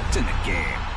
hooked in the game.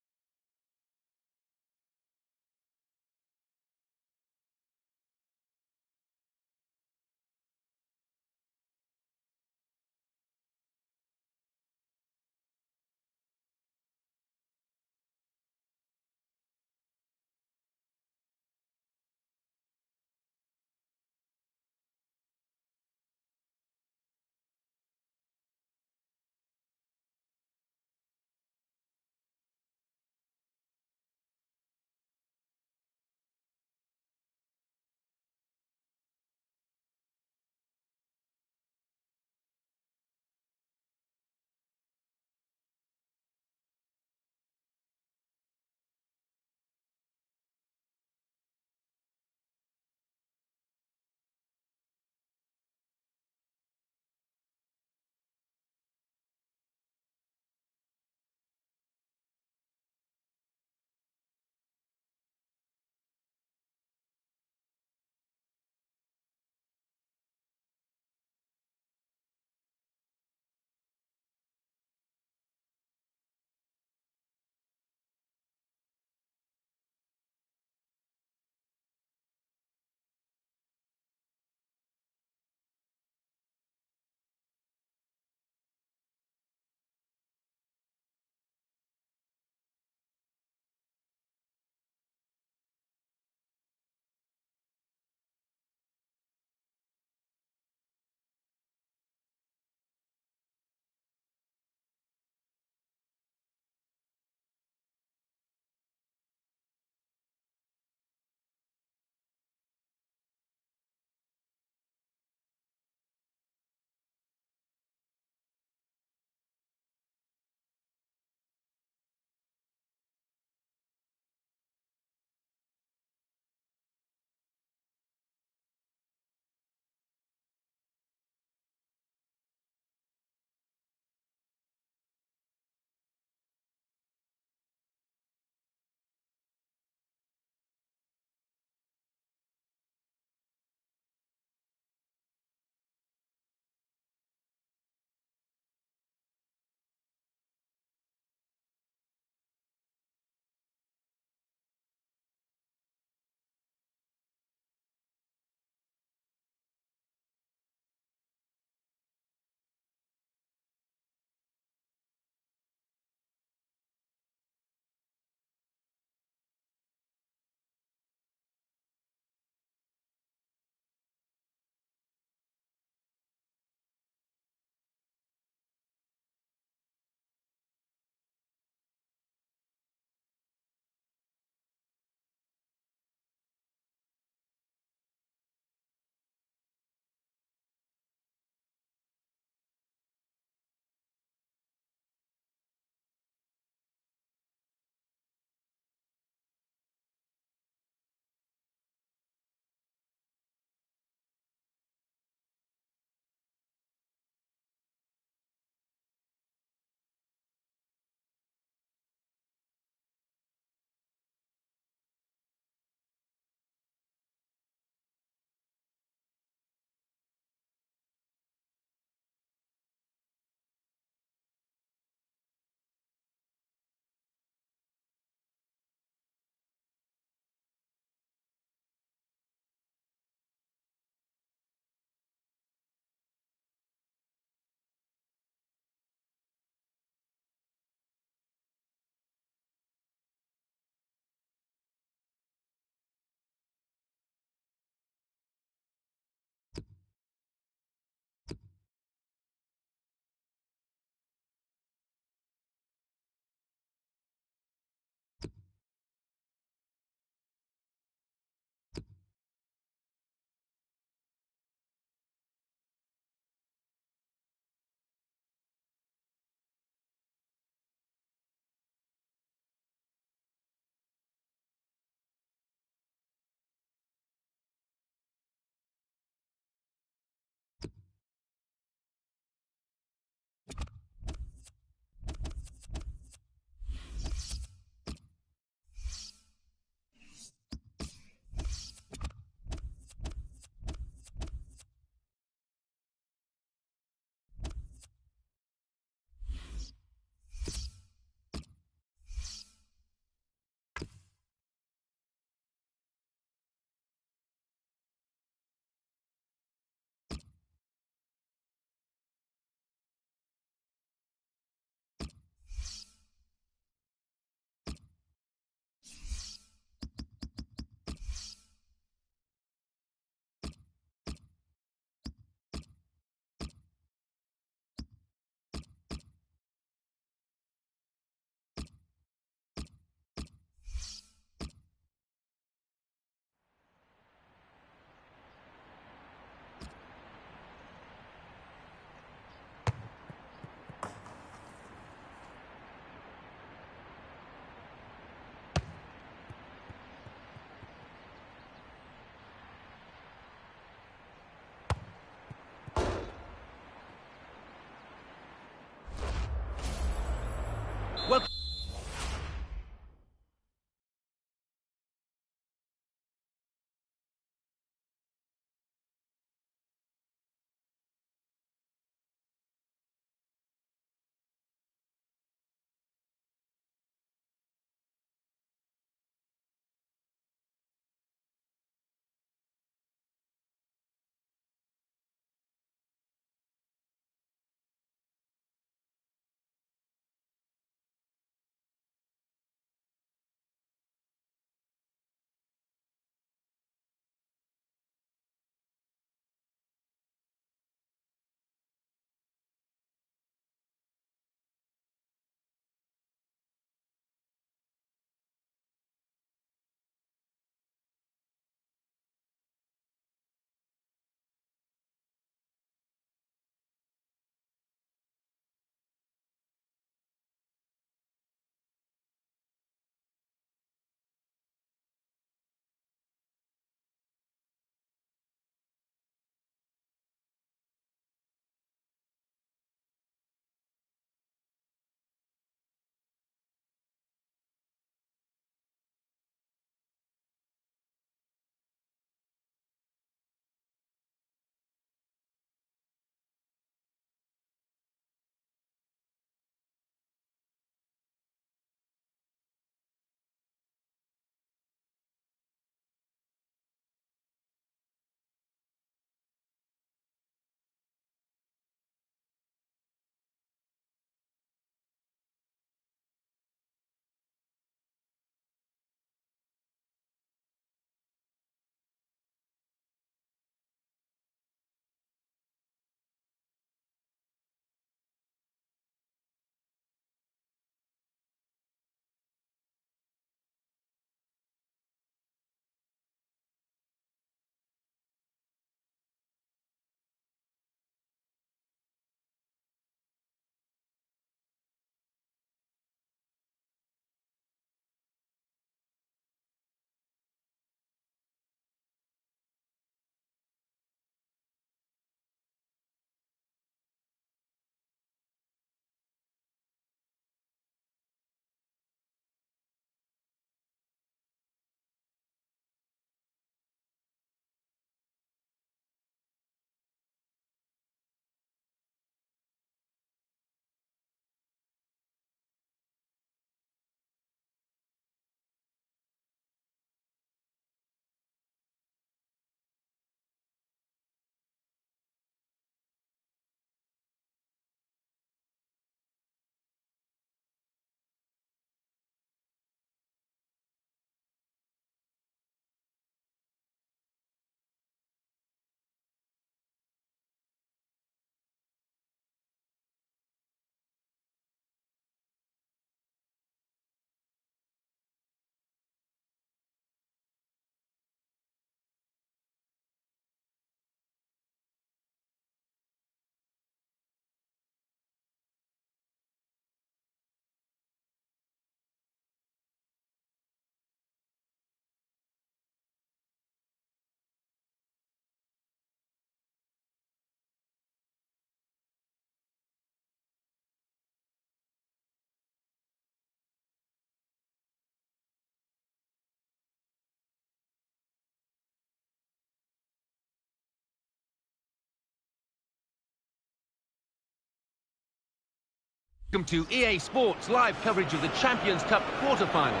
Welcome to EA Sports live coverage of the Champions Cup quarter-final.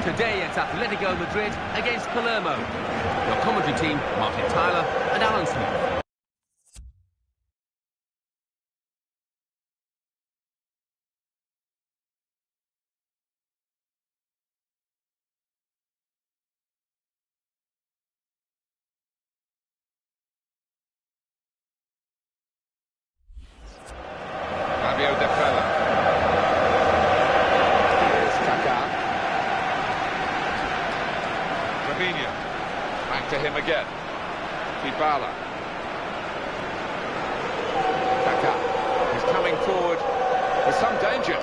Today it's Atletico Madrid against Palermo. Your commentary team, Martin Tyler and Alan Smith. Back to him again. Dybala. Kaká. He's coming forward with some danger.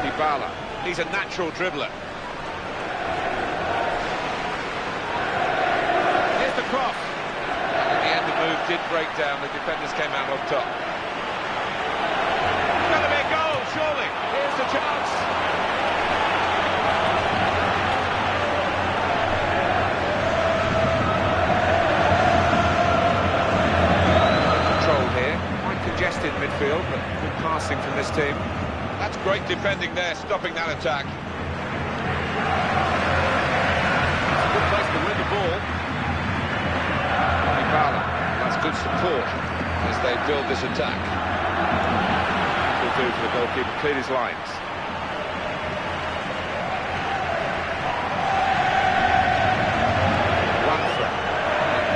Dybala. He's a natural dribbler. Here's the cross. And in the end, the move did break down. The defenders came out on top. Surely, here's the chance. Control here, quite congested midfield, but good passing from this team. That's great defending there, stopping that attack. Good place to win the ball. Dybala, that's good support as they build this attack. For the goalkeeper, cleared his lines. One threat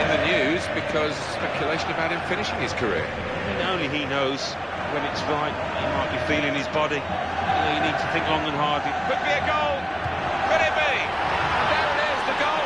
in the news because speculation about him finishing his career. I mean, only he knows when it's right. He might be feeling his body. You need to think long and hard. Could be a goal. Could it be? And there it is, the goal.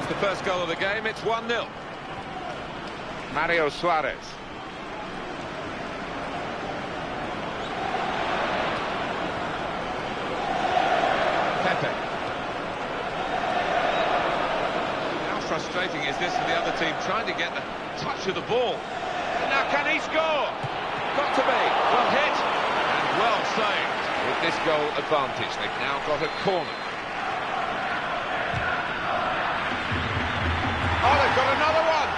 The first goal of the game, it's 1-0. Mario Suarez. Pepe. How frustrating is this for the other team trying to get the touch of the ball? And now can he score? Got to be. Well hit and well saved. With this goal advantage, they've now got a corner. Oh, they've got another one!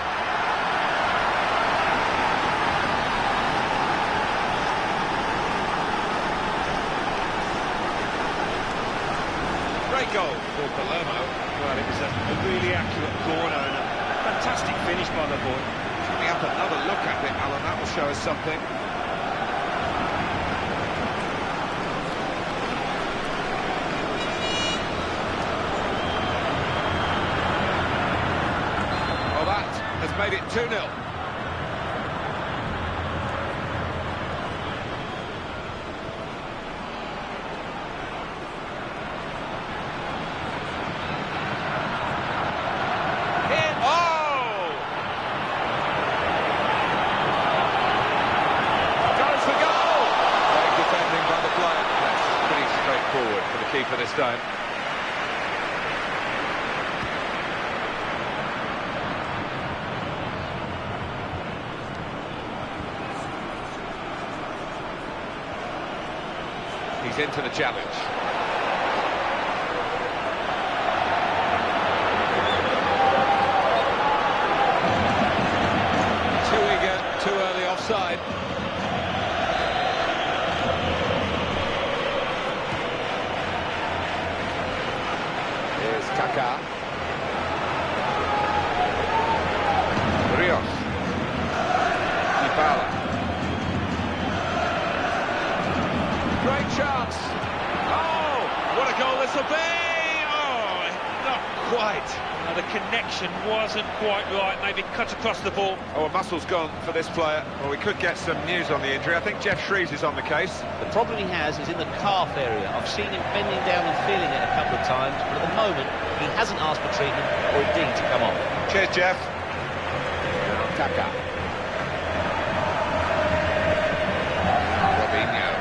Great goal for Palermo. Well, it was a really accurate corner and a fantastic finish by the boy. Coming up another look at it, Alan, that will show us something. Has made it 2-0. Goes for goal! Great defending by the player. That's pretty straightforward for the keeper this time. He's into the challenge. Too eager, too early offside. Here's Kaká. Rios. Dybala. Great chance. Oh, what a goal this will be! Oh, not quite. The connection wasn't quite right, maybe cut across the ball. Oh, a muscle's gone for this player. Well, we could get some news on the injury. I think Jeff Shreves is on the case. The problem he has is in the calf area. I've seen him bending down and feeling it a couple of times, but at the moment, he hasn't asked for treatment or indeed to come off. Cheers, Jeff. Kaka. Robinho.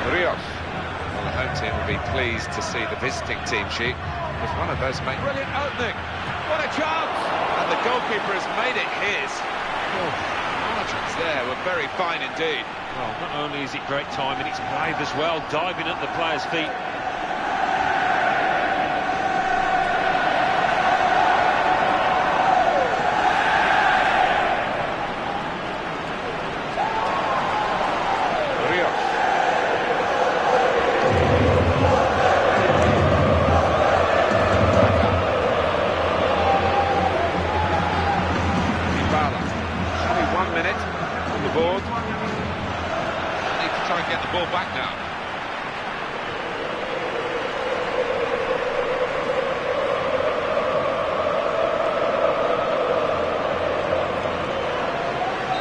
Rios. Well, the home team will be pleased to see the visiting team sheet. It's one of those make brilliant opening. What a chance! And the goalkeeper has made it his. Oh, margins there were very fine indeed. Well, not only is it great timing, it's brave as well, diving at the player's feet. Ball back now.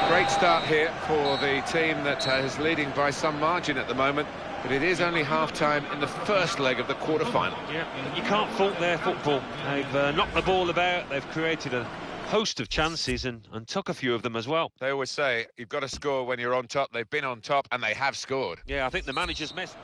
Great start here for the team that is leading by some margin at the moment, but it is only half-time in the first leg of the quarter-final. Yeah, you can't fault their football. They've knocked the ball about, they've created a host of chances and took a few of them as well. They always say you've got to score when you're on top. They've been on top and they have scored. Yeah, I think the manager's missed.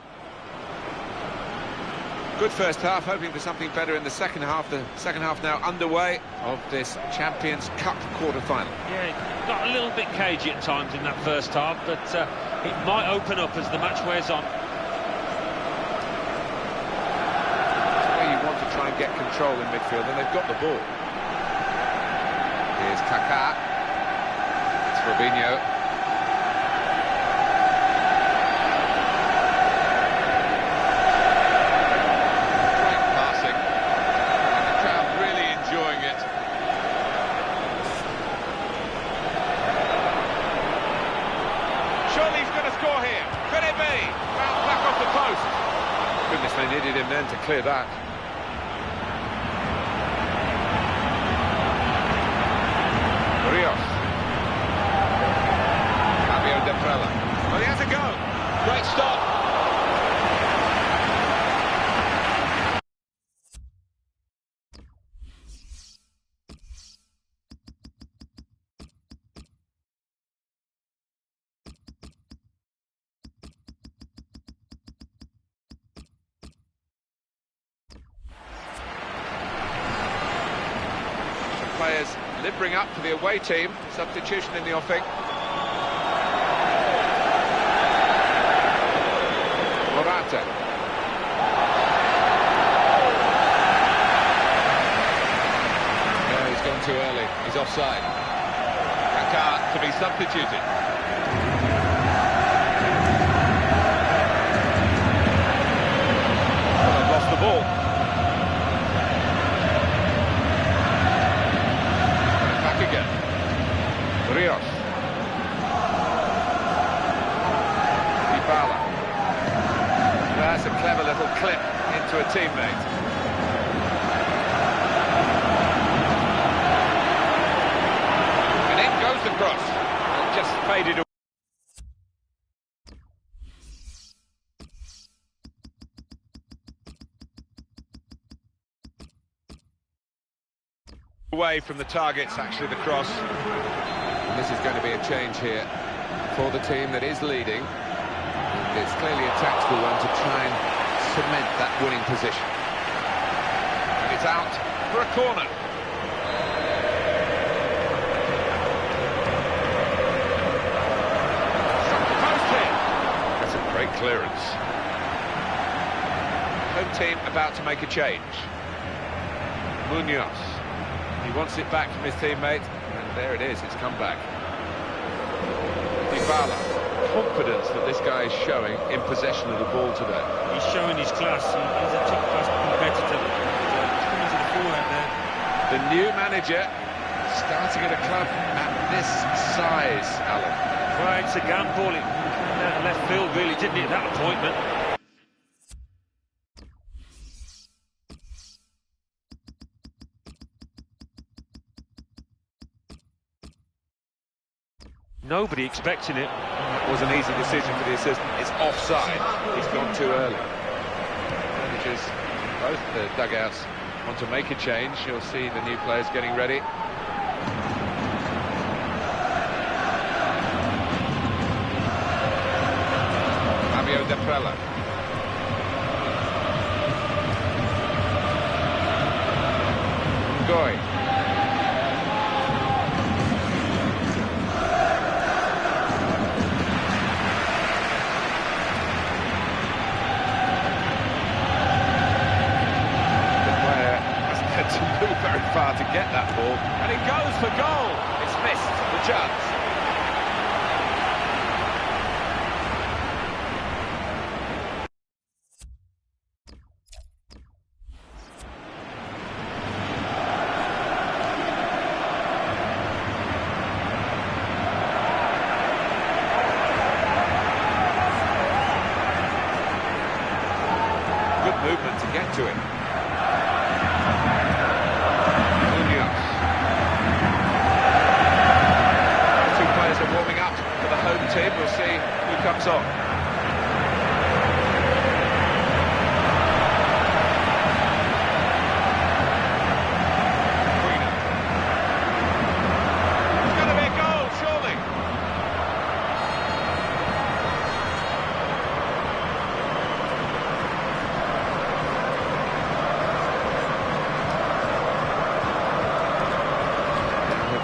Good first half, hoping for something better in the second half. The second half now underway of this Champions Cup quarter-final. Yeah, it got a little bit cagey at times in that first half, but it might open up as the match wears on. That's where you want to try and get control in midfield, and they've got the ball. Here's Kaká. It's Robinho. Great passing. And the crowd really enjoying it. Surely he's going to score here. Could it be? Bounced back off the post. Goodness, they needed him then to clear that. Rios. Well, he has a go. Great stop. Some players limbering up for the away team. Substitution in the offing. Morata. No, he's gone too early. He's offside. Kaká to be substituted. Well, they've lost the ball. Back again. Rios. That's a clever little clip into a teammate. And in goes the cross. It just faded away from the targets, actually, the cross. And this is going to be a change here for the team that is leading. It's clearly a tactical one to try and cement that winning position. And it's out for a corner. Struck the post here. That's a great clearance. Home team about to make a change. Munoz. He wants it back from his teammate, and there it is, it's come back. Dybala. Confidence that this guy is showing in possession of the ball today. He's showing his class. He's a top-class competitor. He's coming to the forehand there. The new manager starting at a club at this size, Alan. Well, it's a gamble. It came out of left field, really, didn't it, that appointment? Nobody expecting it. That was an easy decision for the assistant. It's offside. He's gone too early. Managers, both the dugouts want to make a change. You'll see the new players getting ready. Deprella. Goy. The player hasn't had to move very far to get that ball, and it goes for goal. It's missed the chance. Movement to get to it. Two players are warming up for the home team. We'll see who comes on. It's going to be a goal, surely.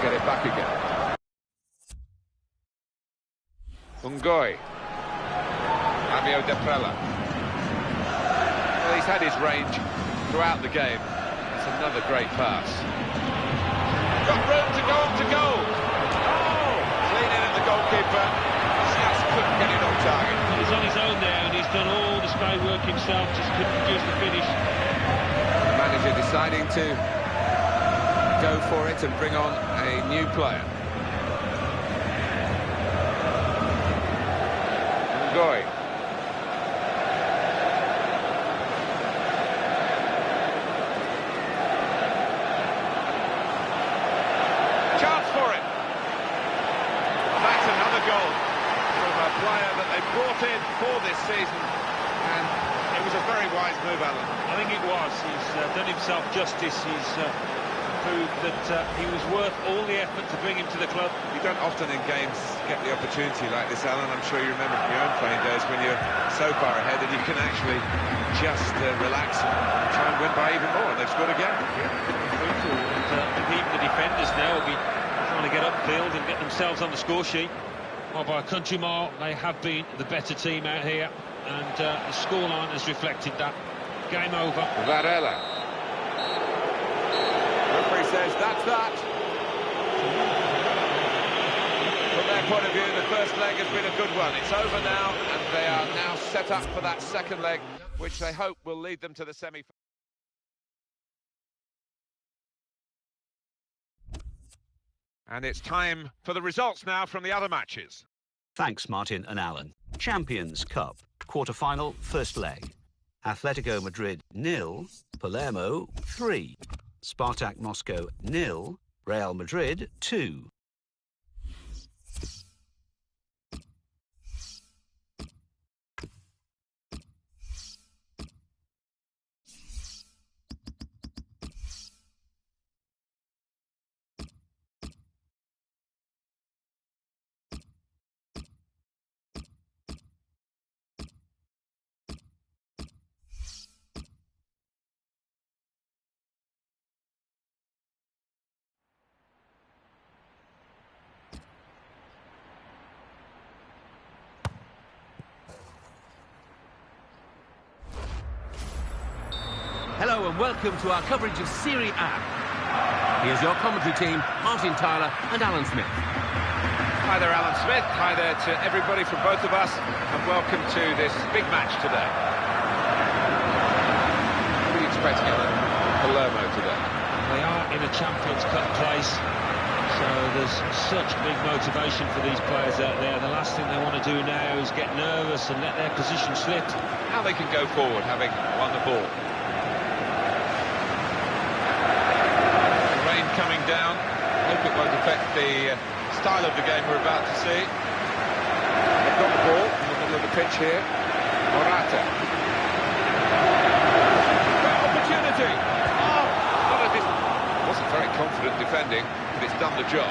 Get it back again. Ungoy. Fabio Deprella. Well, he's had his range throughout the game. It's another great pass. Got room to go up to goal. Oh! Cleaning at the goalkeeper. Just couldn't get it on target. He's on his own there, and he's done all the spray work himself, just couldn't produce the finish. The manager deciding to go for it and bring on a new player. Goy. Chance for it. That's another goal from a player that they brought in for this season, and it was a very wise move, Alan. I think it was. He's done himself justice. He's proved that he was worth all the effort to bring him to the club. You don't often in games get the opportunity like this, Alan. I'm sure you remember from your own playing days when you're so far ahead that you can actually just relax and try and win by even more, and they've scored again. And even the defenders now will be trying to get upfield and get themselves on the score sheet. Well, by a country mile, they have been the better team out here, and the scoreline has reflected that. Game over. Varela. Referee says that's that. From their point of view, the first leg has been a good one. It's over now, and they are now set up for that second leg, which they hope will lead them to the semi-final. And it's time for the results now from the other matches. Thanks, Martin and Alan. Champions Cup, quarter-final, first leg. Atletico Madrid 0, Palermo 3. Spartak Moscow 0, Real Madrid 2. Hello and welcome to our coverage of Serie A. Here's your commentary team, Martin Tyler and Alan Smith. Hi there, Alan Smith. Hi there to everybody from both of us, and welcome to this big match today. What are you expecting, Alan? Palermo today? They are in a Champions Cup place, so there's such big motivation for these players out there. The last thing they want to do now is get nervous and let their position slip. How they can go forward, having won the ball. Coming down. Hope it won't affect the style of the game we're about to see. They've got the ball in the middle of the pitch here. Morata. Great opportunity. Oh, wasn't very confident defending, but it's done the job.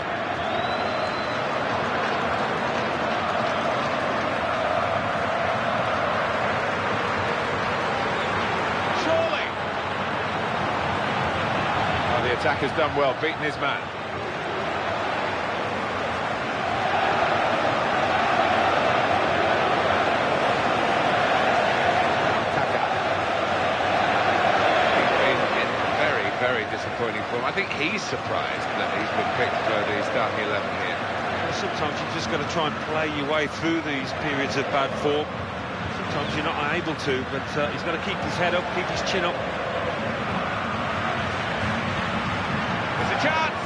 Surely. Oh, the attacker's done well, beaten his man. Very disappointing form. I think he's surprised that he's been picked for the starting 11 here. Sometimes you've just got to try and play your way through these periods of bad form. Sometimes you're not able to, but he's got to keep his head up, keep his chin up. There's a chance!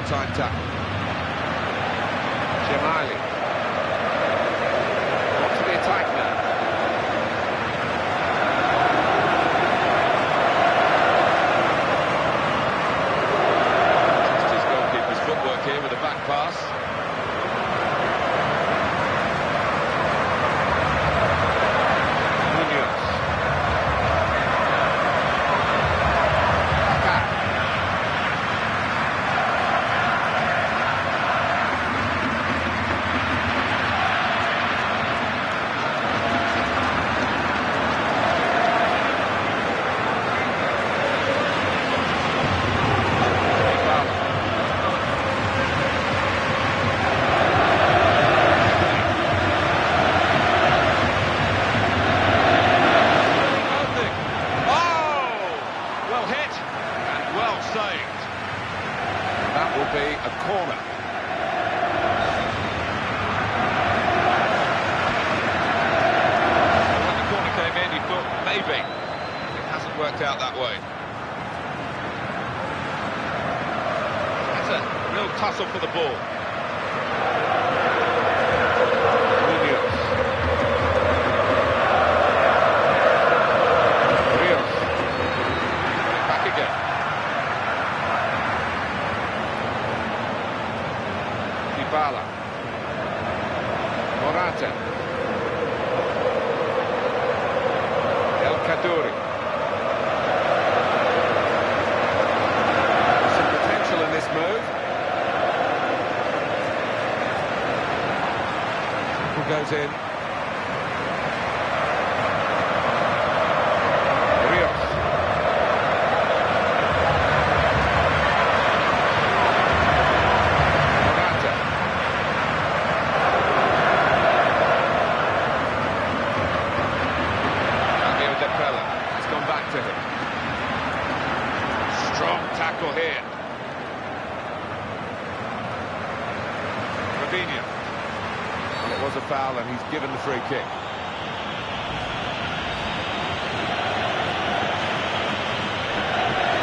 Time tackle. Jamali. On to the attack now. Just his goalkeeper's footwork here with a back pass. That will be a corner. When the corner came in, you thought maybe. It hasn't worked out that way. That's a real tussle for the ball. Back again. Dybala. Morata. El Kaduri. Some potential in this move. Who goes in? To him. Strong tackle here. Robinho. Well, it was a foul and he's given the free kick.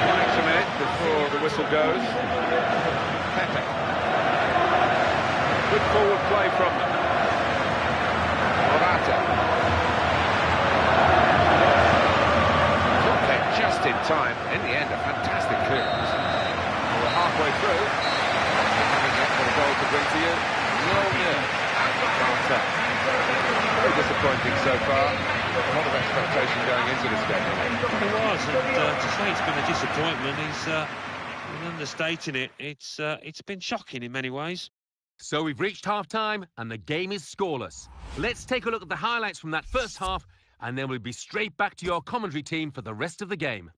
One extra minute before the whistle goes. Pepe. Good forward play from them. Morata. Just in time, in the end, a fantastic clearance. We're halfway through. Having got a goal to bring to you. 0-0. Very disappointing so far. A lot of expectation going into this game. It was, and to say it's been a disappointment is understating it. It's been shocking in many ways. So we've reached half-time, and the game is scoreless. Let's take a look at the highlights from that first half, and then we'll be straight back to your commentary team for the rest of the game.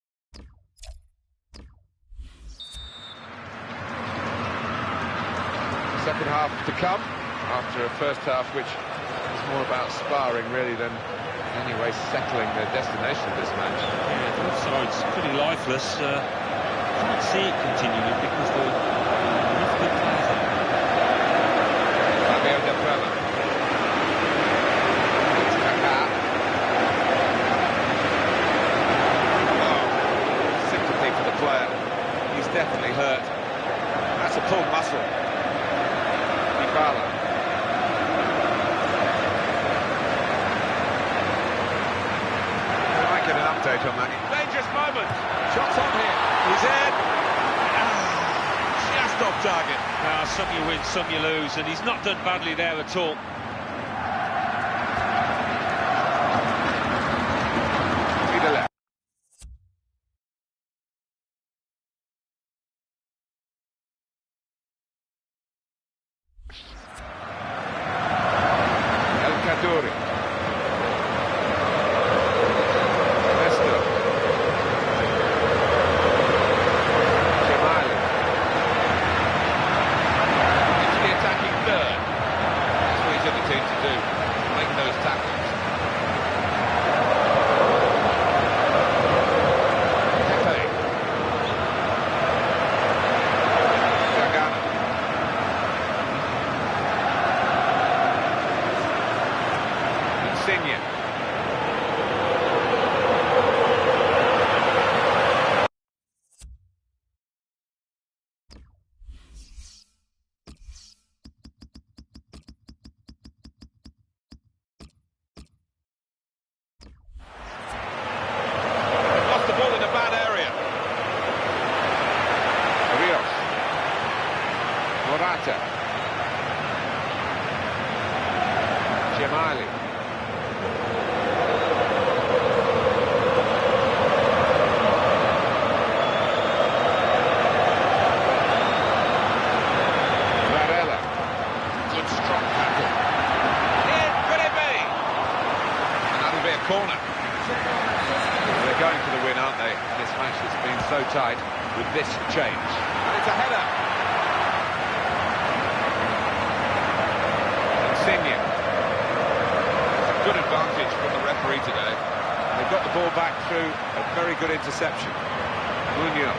Second half to come, after a first half which was more about sparring really than in any way settling the destination of this match. Yeah, both sides pretty lifeless. Can't see it continuing because there are enough good players out there. Fabio Del Prela. It's Kaká. Oh, sympathy for the player. He's definitely hurt. That's a pulled stage on that. Dangerous moment. Shots on here. He's in. Just off target. Some you win, some you lose, and he's not done badly there at all. To the left. Corner. They're going for the win, aren't they? This match has been so tight with this change. And it's a header. Insigne. Good advantage from the referee today. They've got the ball back through a very good interception. Munoz.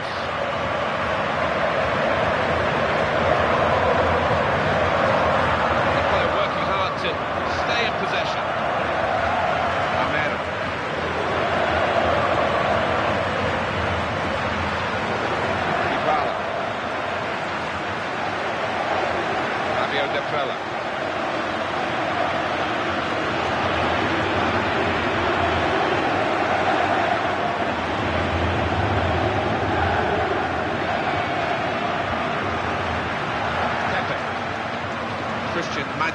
They're working hard to stay in possession.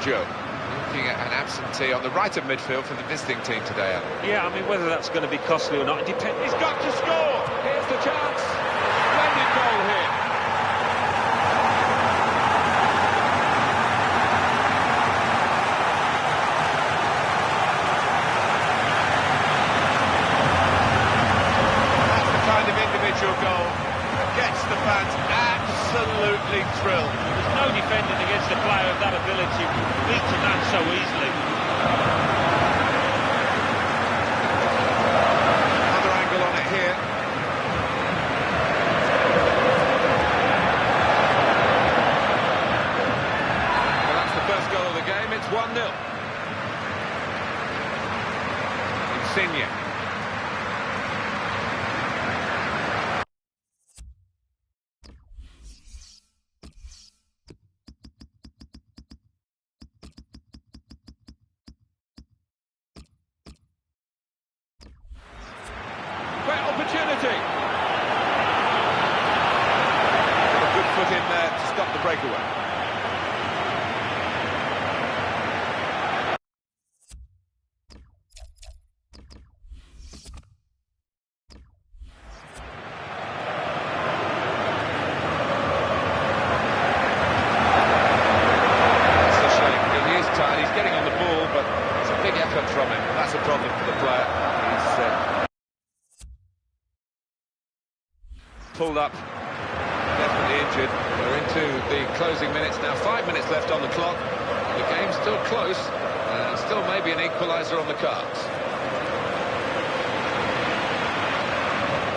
Looking at an absentee on the right of midfield for the visiting team today, Alan. Yeah, I mean, whether that's going to be costly or not, it depends. He's got to score! Here's the chance! Splendid goal here! That's the kind of individual goal that gets the fans absolutely thrilled. There's no defending against a player of that ability, beat a man so easily. Another angle on it here. Well, that's the first goal of the game. It's 1-0. Insigne. Opportunity. Got a good foot in there to stop the breakaway. That's a shame. He is tired. He's getting on the ball, but it's a big effort from him. That's a problem for the player. He's pulled up, definitely injured. We're into the closing minutes now. 5 minutes left on the clock. The game's still close, and still maybe an equaliser on the cards.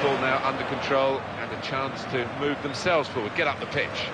Ball now under control and a chance to move themselves forward, get up the pitch.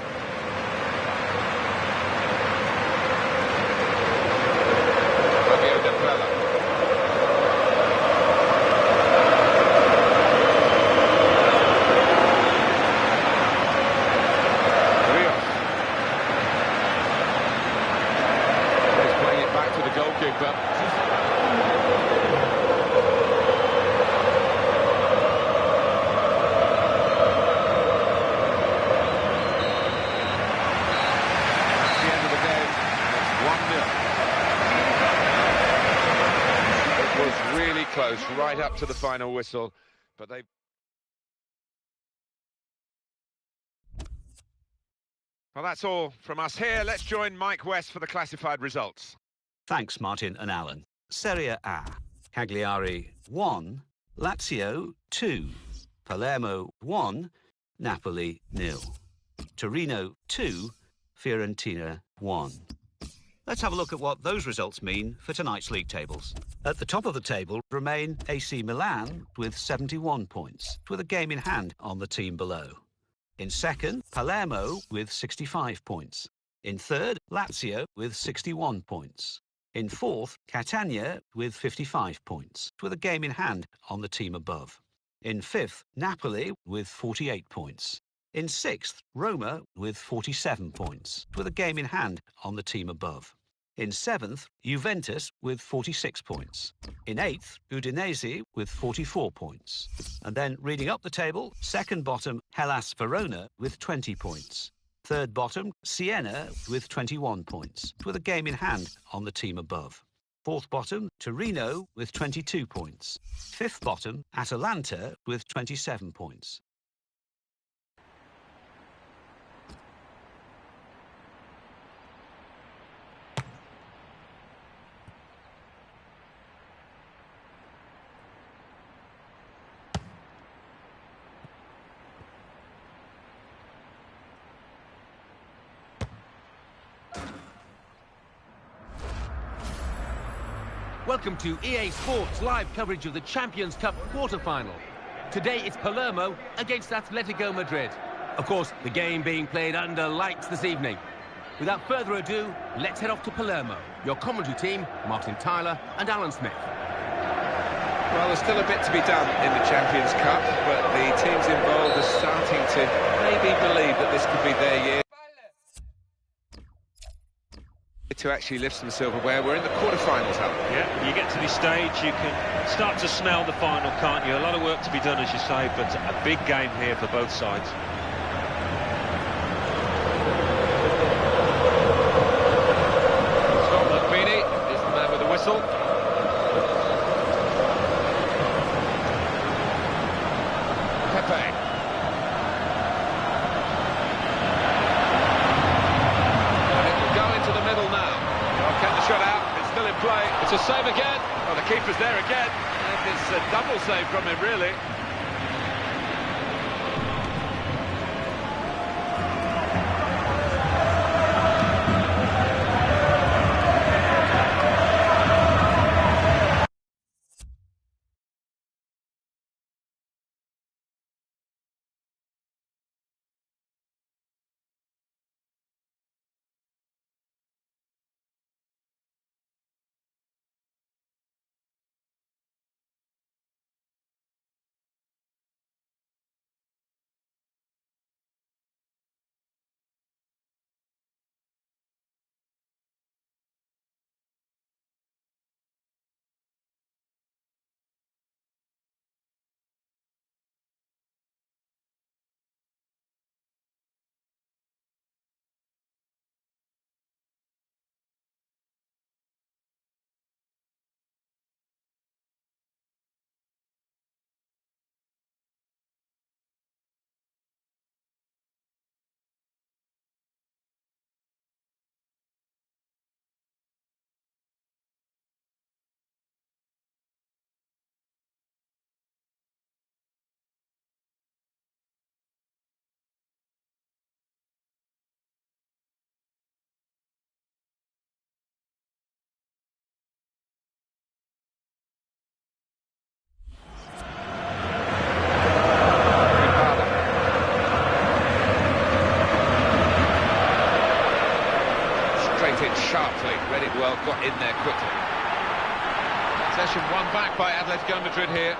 close right up to the final whistle, but they... Well, that's all from us here. Let's join Mike West for the classified results. Thanks, Martin and Alan. Serie A. Cagliari 1, Lazio 2, Palermo 1, Napoli 0, Torino 2, Fiorentina 1. Let's have a look at what those results mean for tonight's league tables. At the top of the table remain AC Milan with 71 points, with a game in hand on the team below. In second, Palermo with 65 points. In third, Lazio with 61 points. In fourth, Catania with 55 points, with a game in hand on the team above. In fifth, Napoli with 48 points. In sixth, Roma with 47 points, with a game in hand on the team above. In seventh, Juventus with 46 points. In eighth, Udinese with 44 points. And then reading up the table, second bottom, Hellas Verona with 20 points. Third bottom, Siena with 21 points, with a game in hand on the team above. Fourth bottom, Torino with 22 points. Fifth bottom, Atalanta with 27 points. Welcome to EA Sports live coverage of the Champions Cup quarter-final. Today it's Palermo against Atletico Madrid. Of course, the game being played under lights this evening. Without further ado, let's head off to Palermo. Your commentary team, Martin Tyler and Alan Smith. Well, there's still a bit to be done in the Champions Cup, but the teams involved are starting to maybe believe that this could be their year to actually lift some silverware. We're in the quarterfinals, Alan. Yeah, you get to this stage, you can start to smell the final, can't you? A lot of work to be done, as you say, but a big game here for both sides. Scott McBeanie is the man with the whistle. Pepe. Shot out, it's still in play, it's a save again. Oh, the keeper's there again, and it's a double save from him, really. Sharply, read it well, got in there quickly. Possession won back by Atletico Madrid here.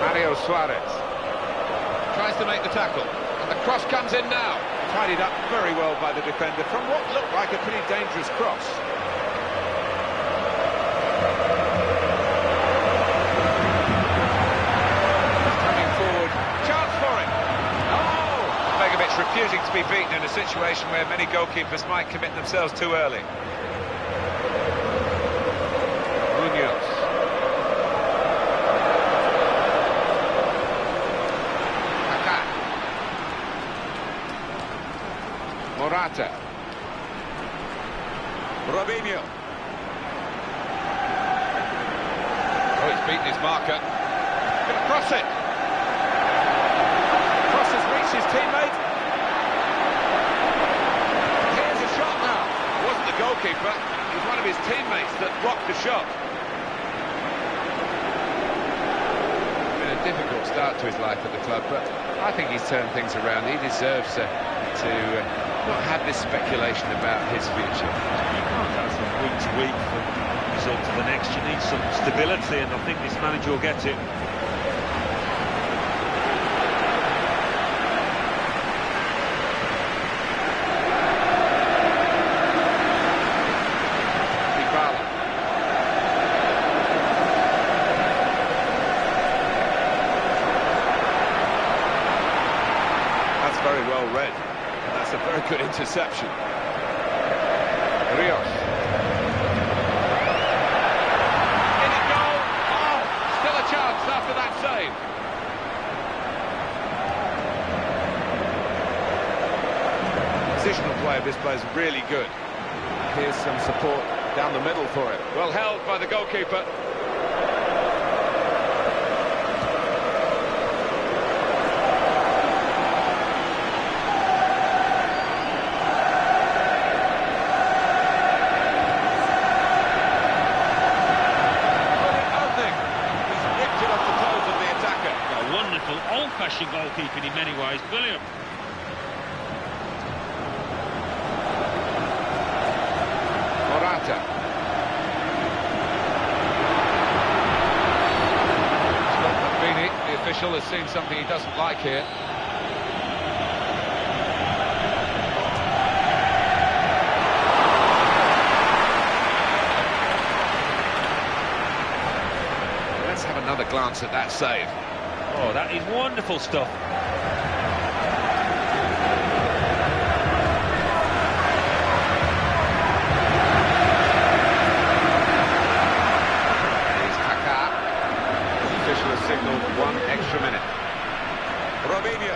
Mario Suarez tries to make the tackle, and the cross comes in now. Tidied up very well by the defender from what looked like a pretty dangerous cross. Coming forward, chance for it. Oh, to be beaten in a situation where many goalkeepers might commit themselves too early. Munoz. Kaká. Morata. Robinho. Oh, he's beaten his marker. Gonna cross it. Cross has reached his teammate. Here's a shot now. It wasn't the goalkeeper, it was one of his teammates that blocked the shot. Been a difficult start to his life at the club, but I think he's turned things around. He deserves to not have this speculation about his future. You can't go from week to week, from one result to the next. You need some stability, and I think this manager will get it. Very well read, and that's a very good interception. Rios. In a goal. Oh, still a chance after that save. Positional play of this player is really good. Here's some support down the middle for him. Well held by the goalkeeper. Old-fashioned goalkeeping in many ways, brilliant. Morata. Scott McBeanie, the official, has seen something he doesn't like here. Let's have another glance at that save. Oh, that is wonderful stuff. Here's Kaká. The official has signalled 1 extra minute. Robinho.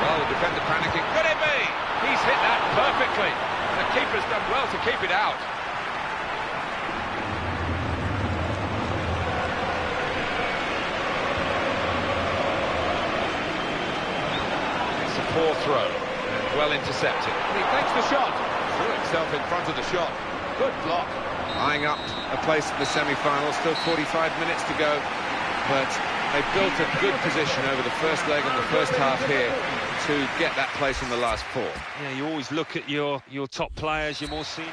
Well, the defender panicking. Could it be? He's hit that perfectly. And the keeper's done well to keep it out. Poor throw, and well intercepted. And he takes the shot, threw himself in front of the shot. Good block. Eyeing up a place in the semi-final, still 45 minutes to go, but they built a good position over the first leg and the first half here to get that place in the last 4. Yeah, you always look at your top players, your more senior.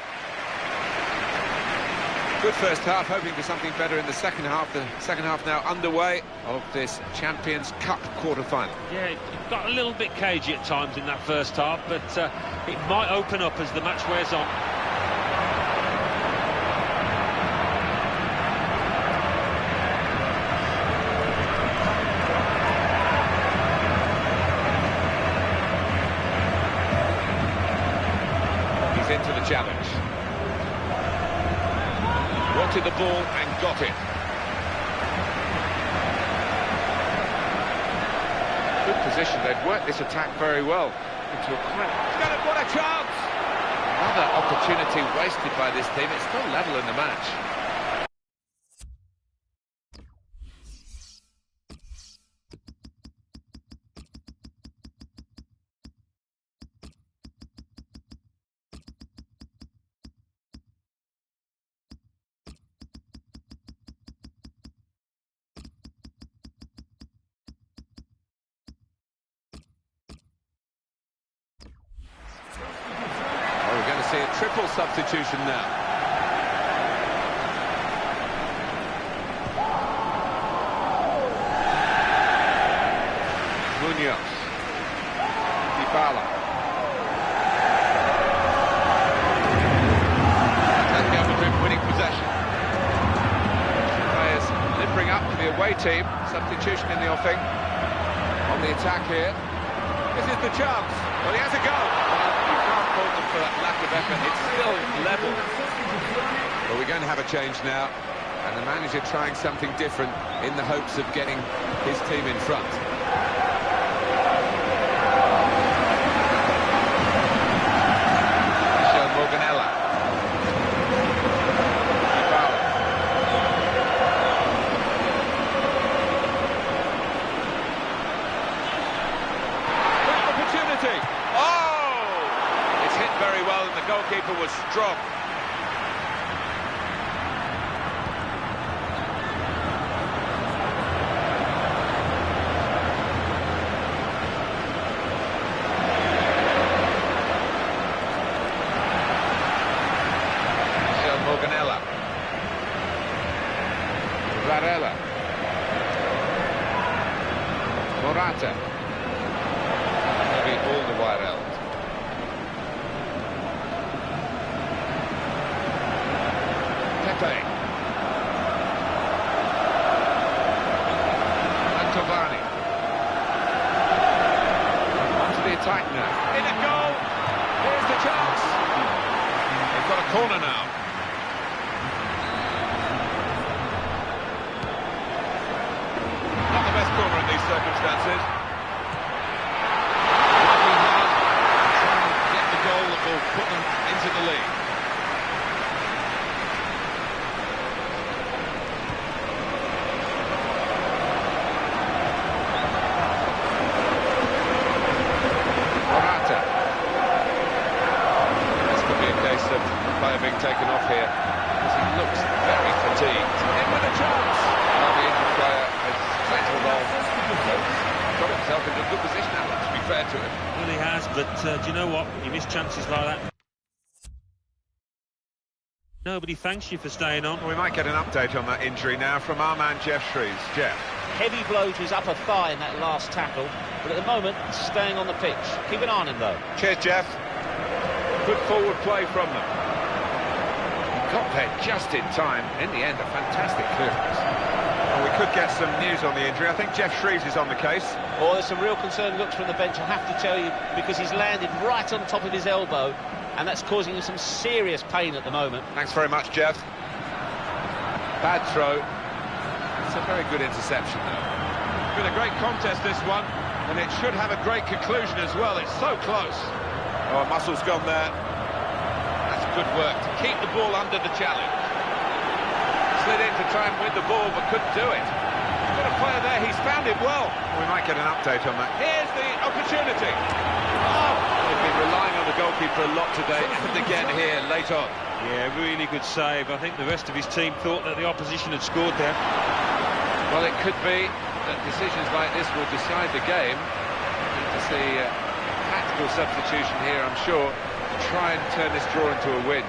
Good first half, hoping for something better in the second half. The second half now underway of this Champions Cup quarter-final. Yeah, it got a little bit cagey at times in that first half, but it might open up as the match wears on. He's into the challenge. Wanted the ball and got it. Good position. They've worked this attack very well. Into a what a chance! Another opportunity wasted by this team. It's still level in the match. We're going to see a triple substitution now. Munoz. Dybala. Atletico Madrid winning possession. Players limbering up for the away team. Substitution in the offing. on the attack here. This is the chance. Well, he has a go. Well, you can't fault them for that lack of effort. It's still level. Well, we're going to have a change now. And the manager trying something different in the hopes of getting his team in front. Oh! It's hit very well and the goalkeeper was strong. Varela. Morata. Maybe Alderweireld. Pepe. Mantovani. On to the attack now. In a goal. Here's the chance. They've got a corner now. Corner in these circumstances. Working hard to try and get the goal that will put them into the lead. Morata. This could be a case of the player being taken off here because he looks very fatigued. In with a chance. Well, the injured player has settled on. Got himself into a good position, Alan, to be fair to him. Well, he has, but do you know what? You miss chances like that. Nobody thanks you for staying on. Well, we might get an update on that injury now from our man, Jeff Shreves. Jeff. Heavy blow to his upper thigh in that last tackle, but at the moment, staying on the pitch. Keep an eye on him, though. Cheers, Jeff. Good forward play from them. Got there just in time. In the end, a fantastic clearance. Well, we could get some news on the injury. I think Jeff Shreves is on the case. Oh, there's some real concerned looks from the bench, I have to tell you, because he's landed right on top of his elbow, and that's causing him some serious pain at the moment. Thanks very much, Jeff. Bad throw. It's a very good interception, though. It's been a great contest, this one, and it should have a great conclusion as well. It's so close. Oh, muscle's gone there. That's good work to keep the ball under the challenge. Slid in to try and win the ball, but couldn't do it. He's got a player there, he's found it well. We might get an update on that. Here's the opportunity. Oh! They've been relying on the goalkeeper a lot today, and again here, late on. Yeah, really good save. I think the rest of his team thought that the opposition had scored there. Well, it could be that decisions like this will decide the game. We need to see a tactical substitution here, I'm sure, to try and turn this draw into a win.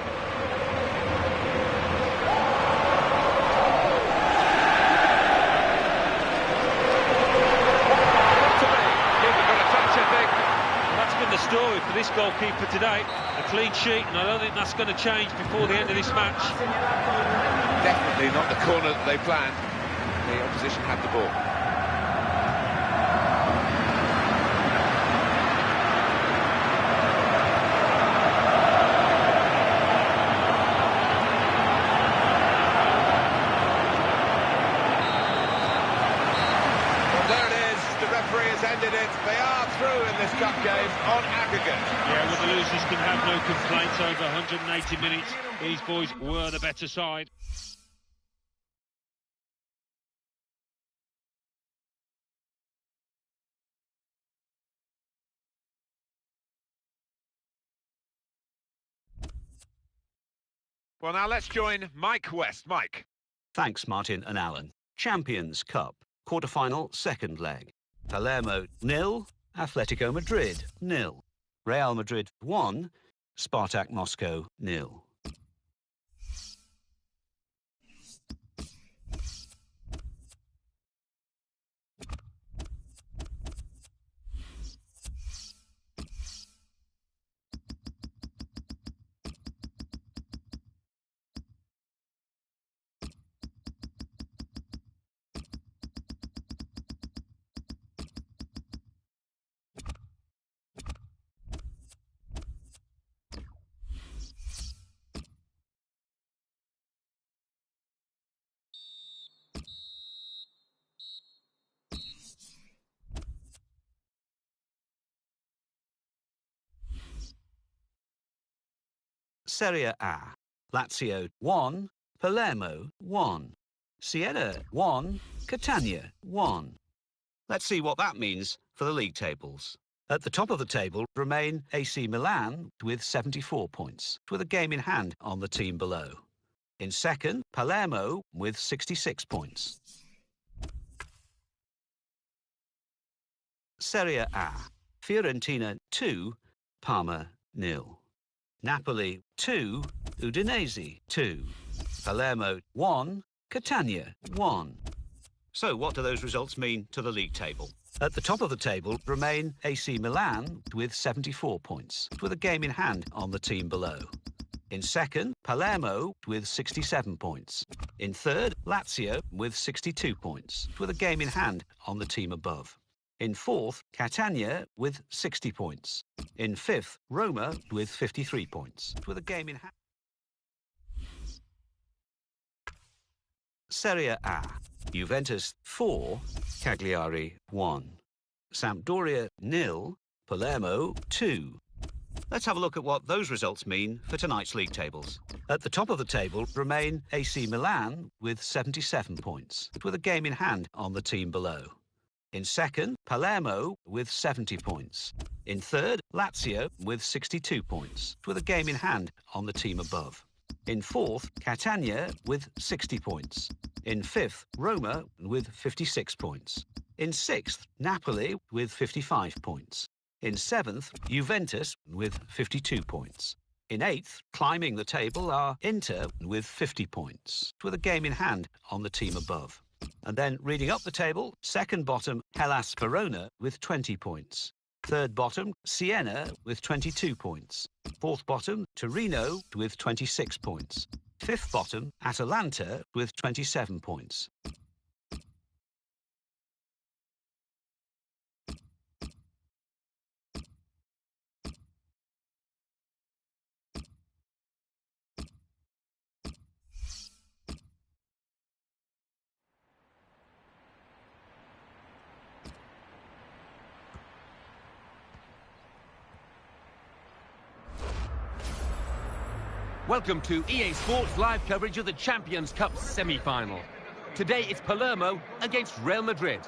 The story for this goalkeeper today, a clean sheet, and I don't think that's going to change before the end of this match. Definitely not the corner that they planned. The opposition had the ball. Ended it. They are through in this cup game on aggregate. Yeah, well, the losers can have no complaints. Over 180 minutes, these boys were the better side. Well, now let's join Mike West. Mike. Thanks, Martin and Alan. Champions Cup, quarter-final, second leg. Palermo 0, Atletico Madrid 0. Real Madrid 1, Spartak Moscow 0. Serie A. Lazio 1, Palermo 1. Siena 1, Catania 1. Let's see what that means for the league tables. At the top of the table remain AC Milan with 74 points, with a game in hand on the team below. In second, Palermo with 66 points. Serie A. Fiorentina 2, Parma 0. Napoli 2, Udinese 2. Palermo 1, Catania 1. So what do those results mean to the league table? At the top of the table remain AC Milan with 74 points, with a game in hand on the team below. In second, Palermo with 67 points. In third, Lazio with 62 points, with a game in hand on the team above. In fourth, Catania with 60 points. In fifth, Roma with 53 points, with a game in hand. Serie A. Juventus 4, Cagliari 1. Sampdoria 0, Palermo 2. Let's have a look at what those results mean for tonight's league tables. At the top of the table remain AC Milan with 77 points, with a game in hand on the team below. In second, Palermo with 70 points. In third, Lazio with 62 points, with a game in hand on the team above. In fourth, Catania with 60 points. In fifth, Roma with 56 points. In sixth, Napoli with 55 points. In seventh, Juventus with 52 points. In eighth, climbing the table, are Inter with 50 points, with a game in hand on the team above. And then reading up the table, second bottom, Hellas Verona with 20 points. Third bottom, Siena with 22 points. Fourth bottom, Torino with 26 points. Fifth bottom, Atalanta with 27 points. Welcome to EA Sports live coverage of the Champions Cup semi-final. Today it's Palermo against Real Madrid.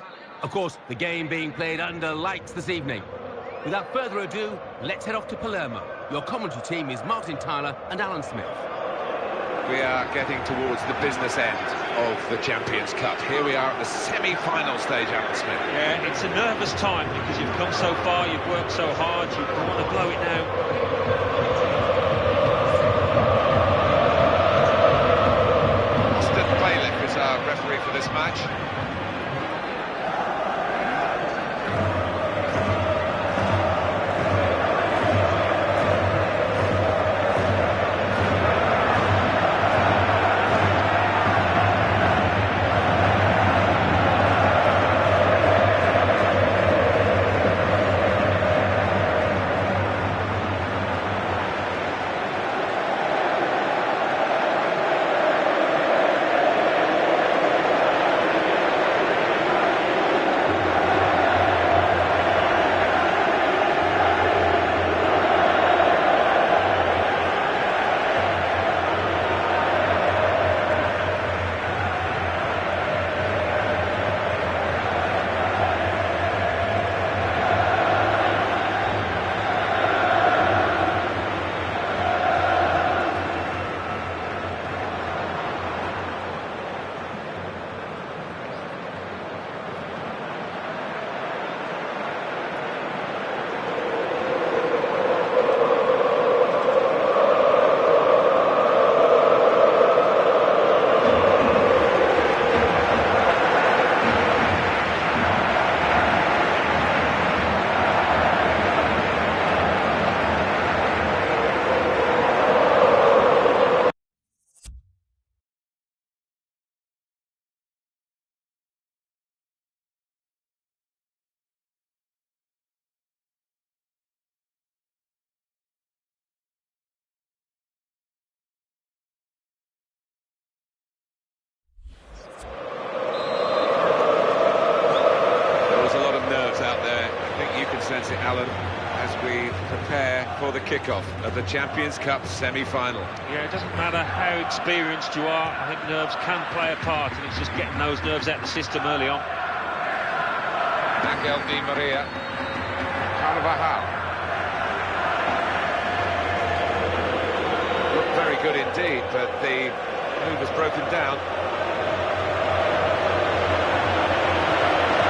Of course, the game being played under lights this evening. Without further ado, let's head off to Palermo. Your commentary team is Martin Tyler and Alan Smith. We are getting towards the business end of the Champions Cup. Here we are at the semi-final stage, Alan Smith. Yeah, it's a nervous time because you've come so far, you've worked so hard, you want to blow it now. Referee for this match. before the kickoff of the Champions Cup semi-final. Yeah, it doesn't matter how experienced you are. I think nerves can play a part, and it's just getting those nerves out of the system early on. Angel Di Maria. Carvajal. Looked very good indeed, but the move was broken down.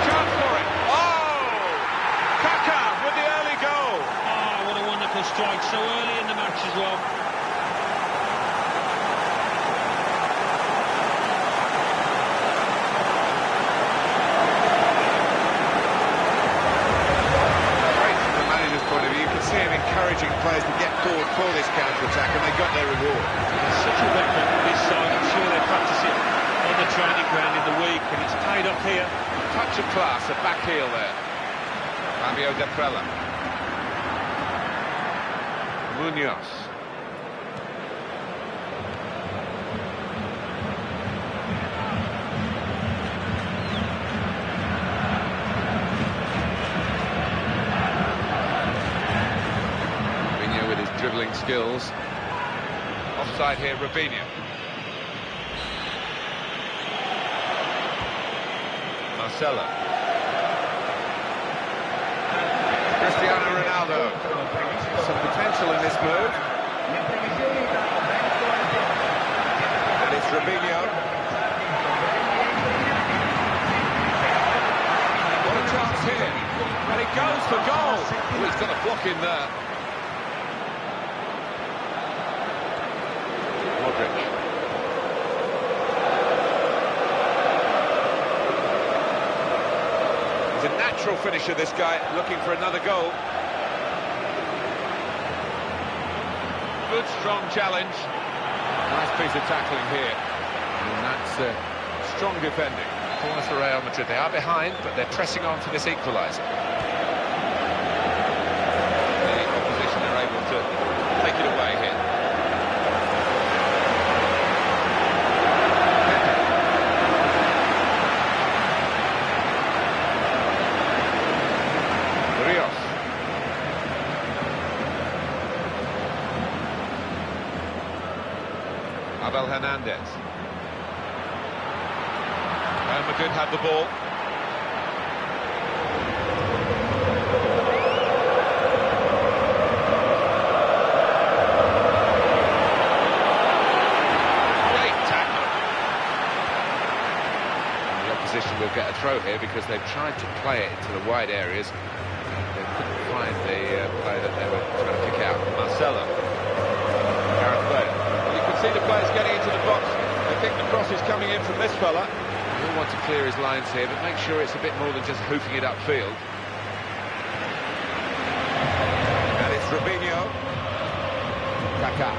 Chance for it. Oh! Kaka with the early goal. Oh, what a wonderful strike, so early in the match as well. Encouraging players to get forward for this counter-attack, and they got their reward. It's such a weapon for this side. I'm sure they practice it on the training ground in the week, and it's paid off here. Touch of class, a back heel there. Fabio De Prella. Munoz. Dribbling skills. Offside here, Robinho. Marcelo. Cristiano Ronaldo. Some potential in this move. And it's Robinho. What a chance here. And it goes for goal. Oh, he's got a block in there. He's a natural finisher, this guy, looking for another goal. Good, strong challenge. Nice piece of tackling here. And that's strong defending. Corner for Real Madrid. They are behind, but they're pressing on for this equaliser. The opposition are able to take it away here. Abel Hernandez. Real Madrid have the ball. Great tackle. And the opposition will get a throw here because they've tried to play it into the wide areas. They couldn't find the player that they were trying to pick out. Marcelo. See the players getting into the box. I think the cross is coming in from this fella. He'll want to clear his lines here, but make sure it's a bit more than just hoofing it upfield. And it's Robinho. Kaka.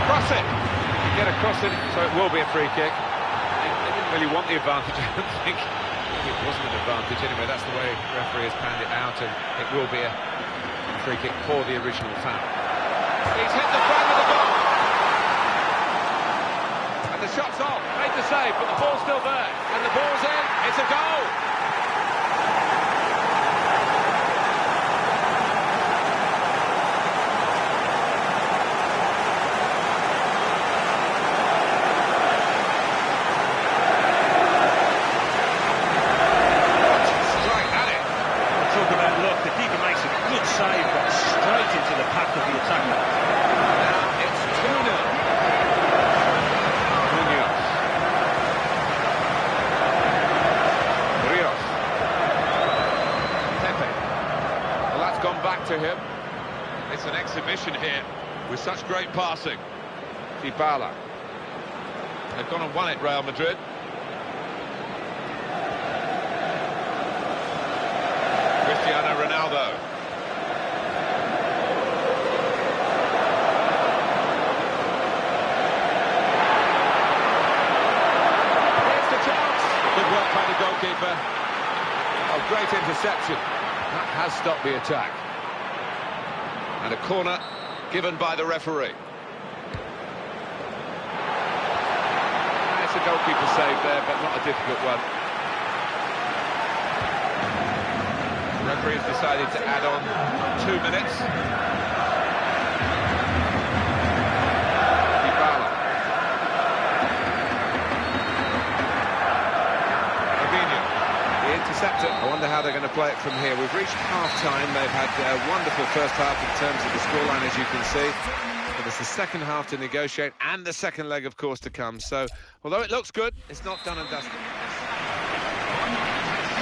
Cross it. Get across it, so it will be a free kick. They didn't really want the advantage, I don't think. It wasn't an advantage anyway. That's the way the referee has panned it out, and it will be a free kick for the original foul. He's hit the front of the goal. And the shot's off. Made the save, but the ball's still there. And the ball's in. It's a goal. Strike at it. Talk about luck. The keeper makes a good save, but straight into the path of the attacker. Now it's 2-0. Munoz. Rios. Zepe. Well, that's gone back to him. It's an exhibition here with such great passing. Dybala. They've gone and won it, Real Madrid. Cristiano Ronaldo. Here's the chance. Good work by the goalkeeper. Oh, great interception. That has stopped the attack. And a corner given by the referee. It's a goalkeeper save there, but not a difficult one. referee has decided to add on 2 minutes. Interceptor. I wonder how they're going to play it from here. We've reached half-time. They've had a wonderful first half in terms of the scoreline, as you can see. But it's the second half to negotiate, and the second leg, of course, to come. So, although it looks good, it's not done and dusted.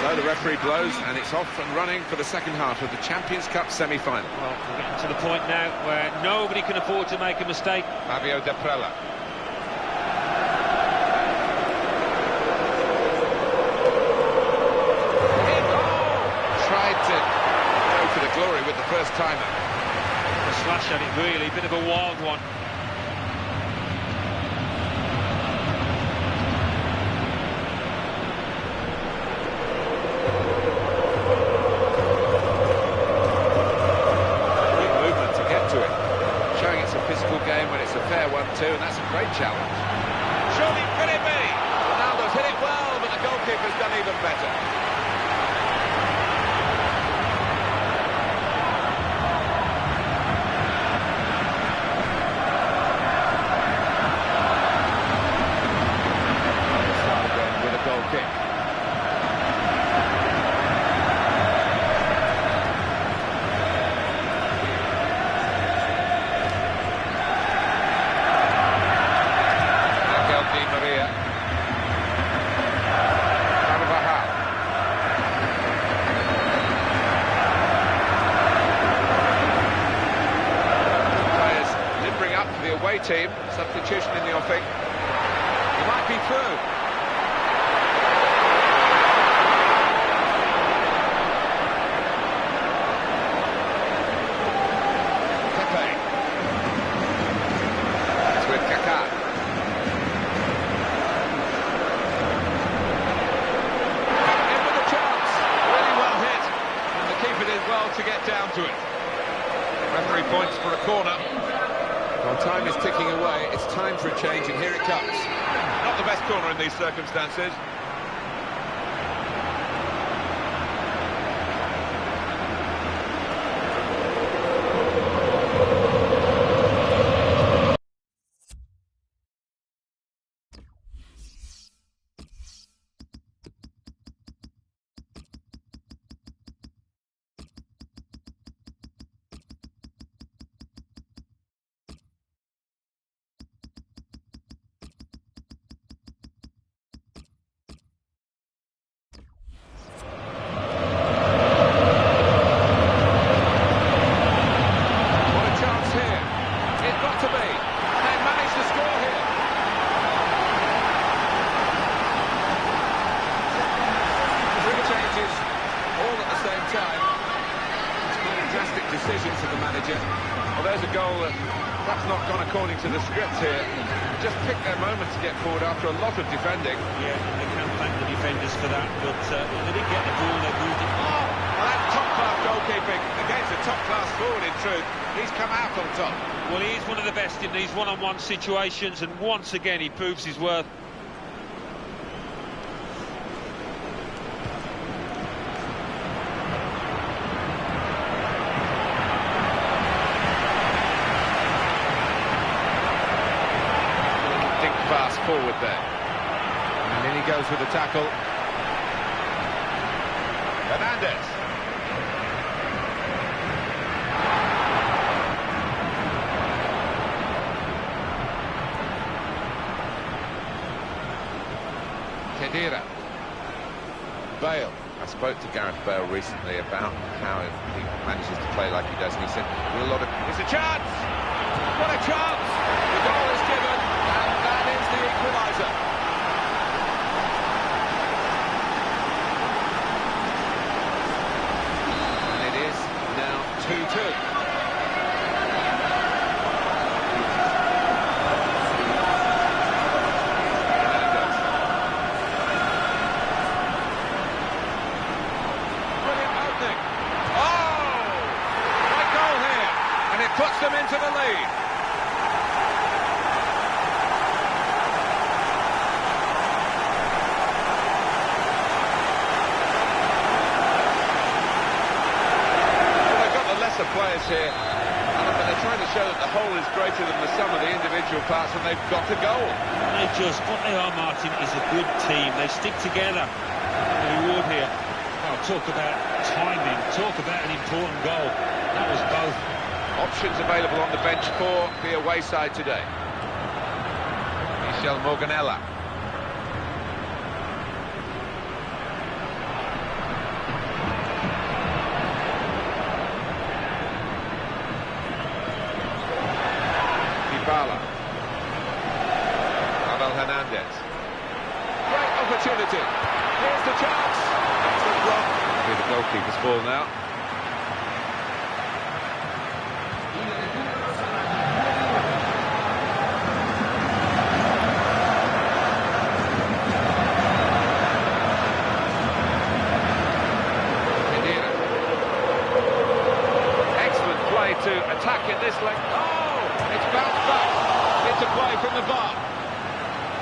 So the referee blows, and it's off and running for the second half of the Champions Cup semi-final. Well, we're getting to the point now where nobody can afford to make a mistake. Fabio Deprella. Glory with the first timer. A slash at it, really, bit of a wild one. Great movement to get to it, showing it's a physical game when it's a fair one too, and that's a great challenge. Surely could it be? Ronaldo's hit it well, but the goalkeeper's done even better. Team, substitution in the offing. He might be through. Zepe. It's with Kaká. In with a chance. Really well hit. And the keeper did well to get down to it. Referee points for a corner. Well, time is ticking away. It's time for a change, and here it comes. Not the best corner in these circumstances. Decisions of the manager. Well, there's a goal that perhaps not gone according to the script here. Just picked their moment to get forward after a lot of defending. Yeah, they can thank the defenders for that, but when they didn't get the ball, they moved it. Oh, well, that's top-class goalkeeping against a top-class forward, in truth. He's come out on top. Well, he's one of the best in these one-on-one situations, and once again he proves his worth. Pass forward there, and in he goes with the tackle. Hernandez. Khedira. Bale. I spoke to Gareth Bale recently about how he manages to play like he does, and he said, with a lot of... It's a chance! What a chance! The goal is given, and that is the equaliser. And it is now 2-2. Puts them into the lead. is greater than the sum of the individual parts when they've got a goal. What they are, Martin, is a good team. They stick together. The reward here. Oh, talk about timing, talk about an important goal. That was both. Options available on the bench for the away side today. Michel Morganella. Dybala. Abel Hernandez. Great opportunity. Here's the chance. That's the block. It'll be the goalkeeper's ball now. To attack in this leg. Oh! It's bounced back into play from the bar.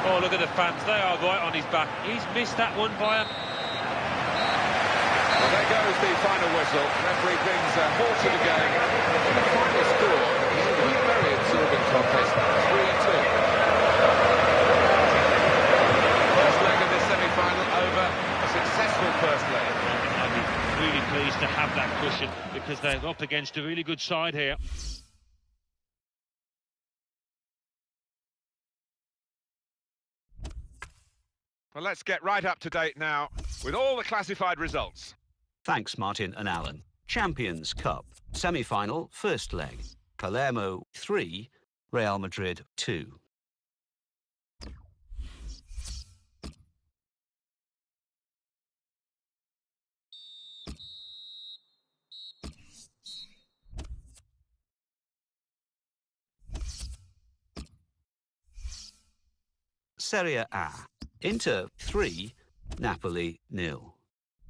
Oh, look at the fans. They are right on his back. He's missed that one by a... Well, there goes the final whistle. Referee brings a halt to the game. And the final score is a very absorbing contest. 3-2. First leg of this semi-final over. A successful first leg. I'd be really pleased to have that cushion because they're up against a really good side here. Well, let's get right up to date now with all the classified results. Thanks, Martin and Alan. Champions Cup, semi-final, first leg. Palermo 3, Real Madrid 2. Serie A. Inter 3, Napoli 0.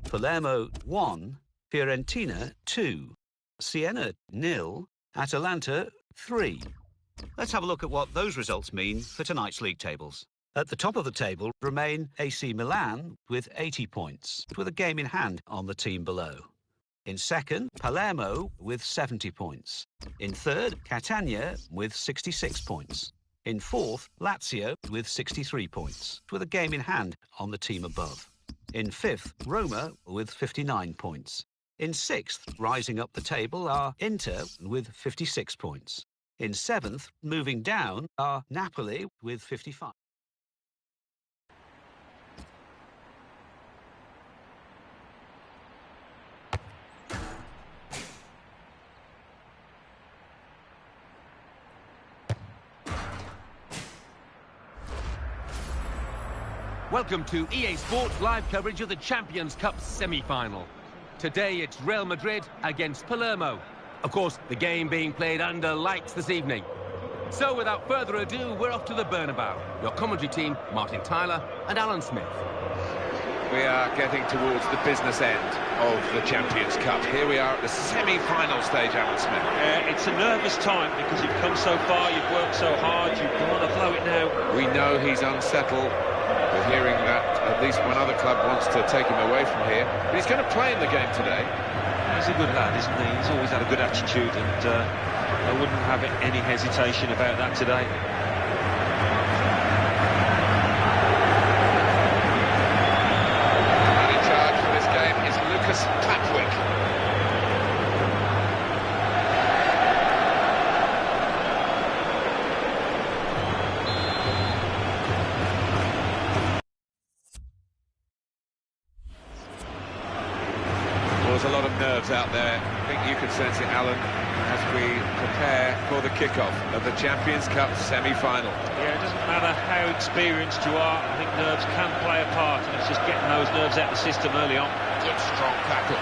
Palermo 1, Fiorentina 2. Siena 0, Atalanta 3. Let's have a look at what those results mean for tonight's league tables. At the top of the table remain AC Milan with 80 points, with a game in hand on the team below. In second, Palermo with 70 points. In third, Catania with 66 points. In fourth, Lazio with 63 points, with a game in hand on the team above. In fifth, Roma with 59 points. In sixth, rising up the table, are Inter with 56 points. In seventh, moving down, are Napoli with 55. Welcome to EA Sports live coverage of the Champions Cup semi-final. Today it's Real Madrid against Palermo. Of course, the game being played under lights this evening. So without further ado, we're off to the Bernabeu. Your commentary team, Martin Tyler and Alan Smith. We are getting towards the business end of the Champions Cup. Here we are at the semi-final stage, Alan Smith. It's a nervous time because you've come so far, you've worked so hard, you've got to blow it now. We know he's unsettled. We're hearing that at least one other club wants to take him away from here. But he's going to play in the game today. He's a good lad, isn't he? He's always had a good attitude, and I wouldn't have any hesitation about that today. And in charge for this game is Lucas Patwick. There's a lot of nerves out there. I think you can sense it, Alan, as we prepare for the kickoff of the Champions Cup semi-final. Yeah, it doesn't matter how experienced you are. I think nerves can play a part, and it's just getting those nerves out of the system early on. Good, strong tackle.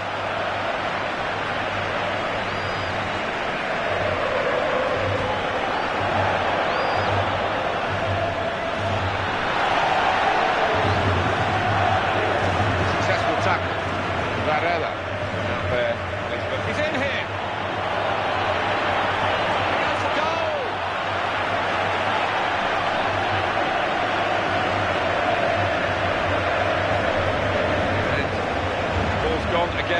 Successful tackle. Varela. He's in here. He goes for goal. And the ball's gone again.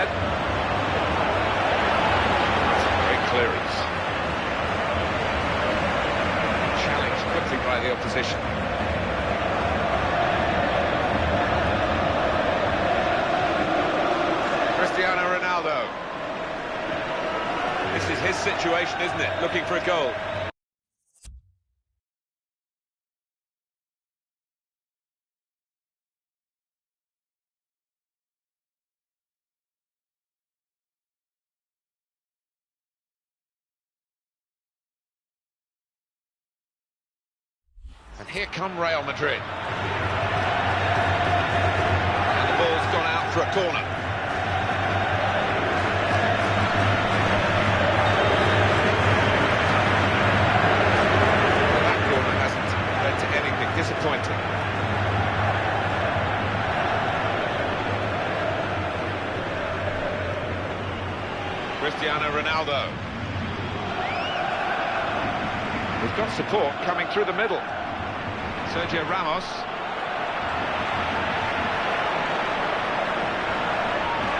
by the opposition. Cristiano Ronaldo. This is his situation, isn't it? Looking for a goal. And here come Real Madrid. And the ball's gone out for a corner. Well, that corner hasn't led to anything. Disappointing. Cristiano Ronaldo. We've got support coming through the middle. Sergio Ramos.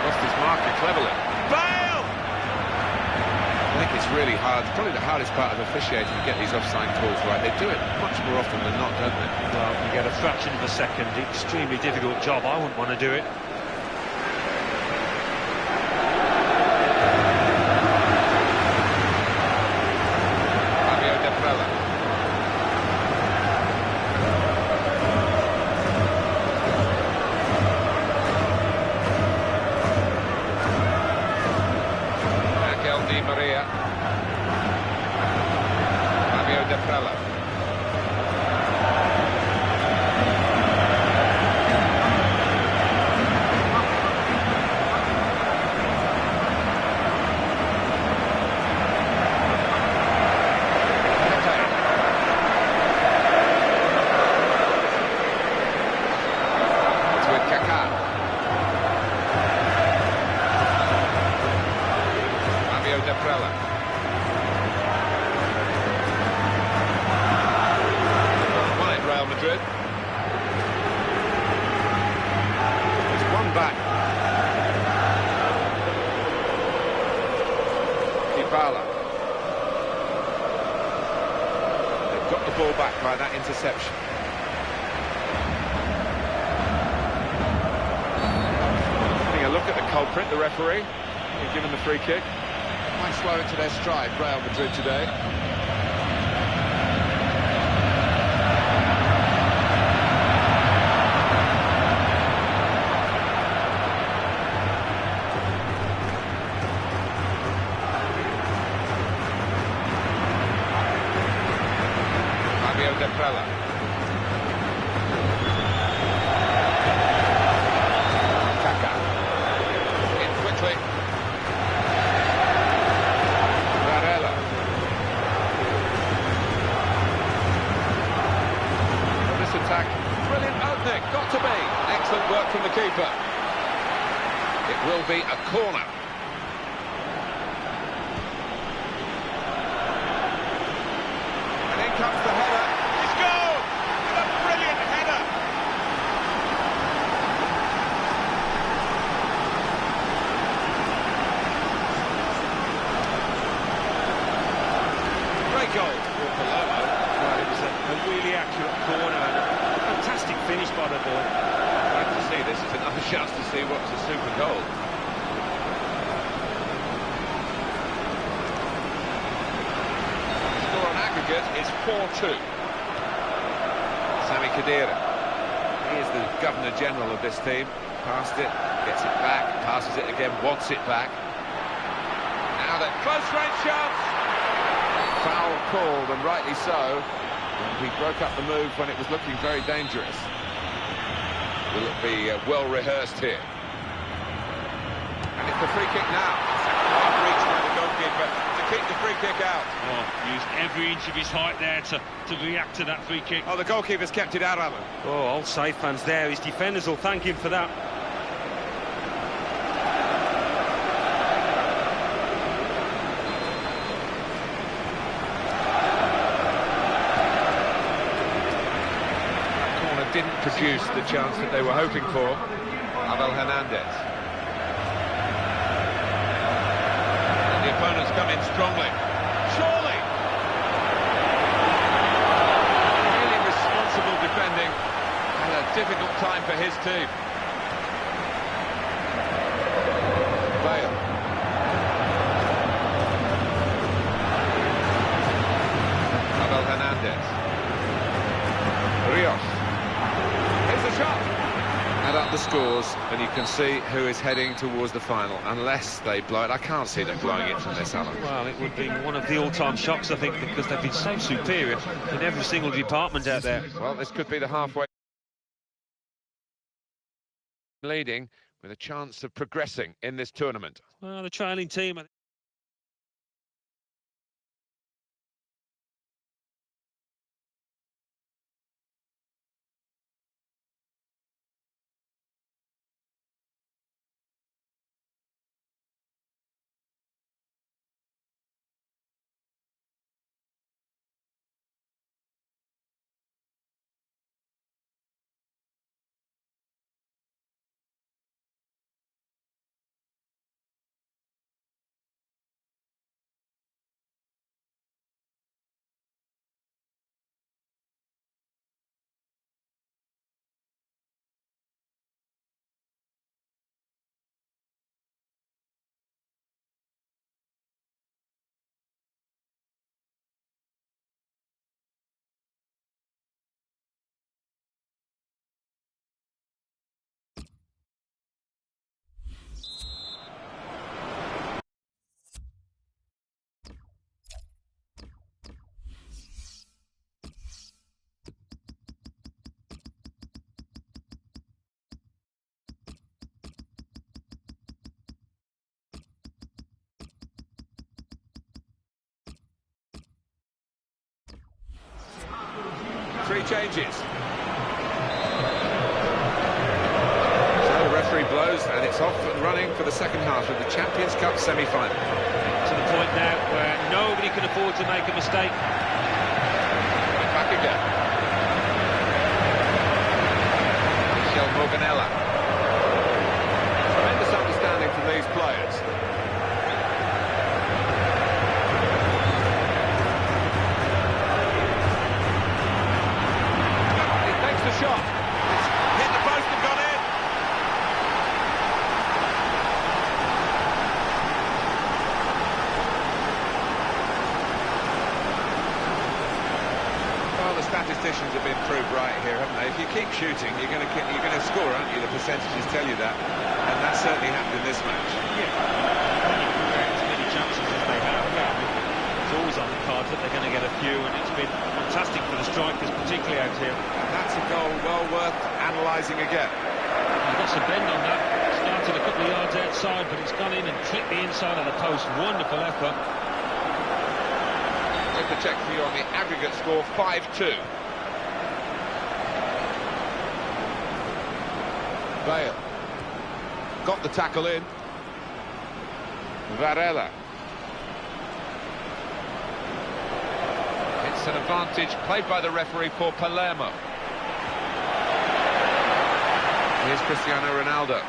Lost his marker cleverly. Bale! I think it's really hard. It's probably the hardest part of officiating to get these offside calls right. They do it much more often than not, don't they? Well, you get a fraction of a second. Extremely difficult job. I wouldn't want to do it. They've got the ball back by that interception. Having a look at the culprit, the referee, given the free kick. Might slow into their stride, Real Madrid today. Kaka. In quickly. Varela. This attack, brilliant opening, got to be. Excellent work from the keeper. It will be a corner. And in comes the header. Goal for Palermo. Well, it was a really accurate corner and a fantastic finish by the boy. Glad to see this is another chance to see what's a super goal. The score on aggregate is 4-2. Sami Khedira. He is the Governor-General of this team. Passed it, gets it back, passes it again, wants it back. Now the close-range chance. Foul called, and rightly so. And he broke up the move when it was looking very dangerous. Will it be well rehearsed here? And it's the free kick now. Hard reach by the goalkeeper to keep the free kick out. Oh, used every inch of his height there to react to that free kick. Oh, the goalkeeper's kept it out, Alan. Oh, old side fans there. His defenders will thank him for that. Didn't produce the chance that they were hoping for. Abel Hernandez. And the opponents come in strongly. Surely! Really team. Bale. Abel Hernandez. Rios. Here's the shot. Add up the scores and you can see who is heading towards the final, unless they blow it. I can't see them blowing it from this, Alan. Well, it would be one of the all-time shocks, I think, because they've been so superior in every single department out there. Well, this could be the halfway leading with a chance of progressing in this tournament. Well, the trailing team... Three changes. So the referee blows and it's off and running for the second half of the Champions Cup semi-final. To the point now where nobody can afford to make a mistake. Back again. Michel Morganella. Tremendous understanding from these players. Shot. It's hit the post and gone in. Well, the statisticians have been proved right here, haven't they? If you keep shooting, you're going to score, aren't you? The percentages tell you that, and that certainly happened in this match. Yeah. As many chances as they have. It's always on the cards that they're going to get a few, and it's been fantastic for the strikers, particularly out here. That's a goal well worth analysing again. He's got some bend on that. Started a couple of yards outside, but it's gone in and clipped the inside of the post. Wonderful effort. Just to check for you on the aggregate score, 5-2. Bale. Got the tackle in. Varela. It's an advantage played by the referee for Palermo. Here's Cristiano Ronaldo.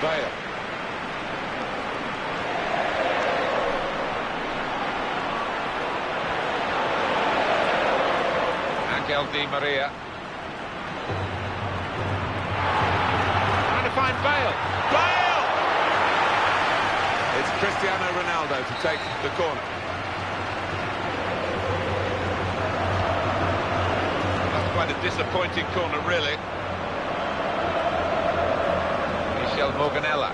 Bale. Angel Di Maria. Trying to find Bale. Bale! It's Cristiano Ronaldo to take the corner. Quite a disappointing corner, really. Michel Morganella.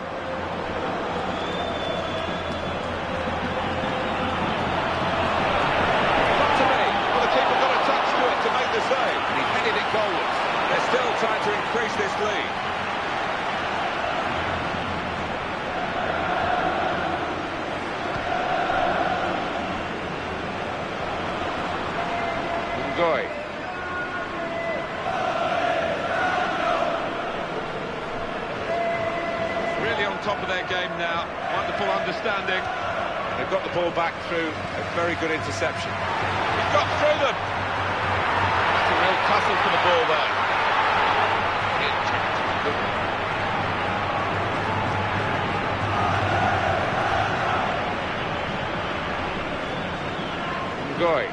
Not to me. Well, the keeper got a touch to it to make the save. He headed it goalwards. They're still trying to increase this lead. Ngoy. Top of their game now, wonderful understanding. They've got the ball back through a very good interception. He's got through them. That's a real tussle for the ball there. Ngoy.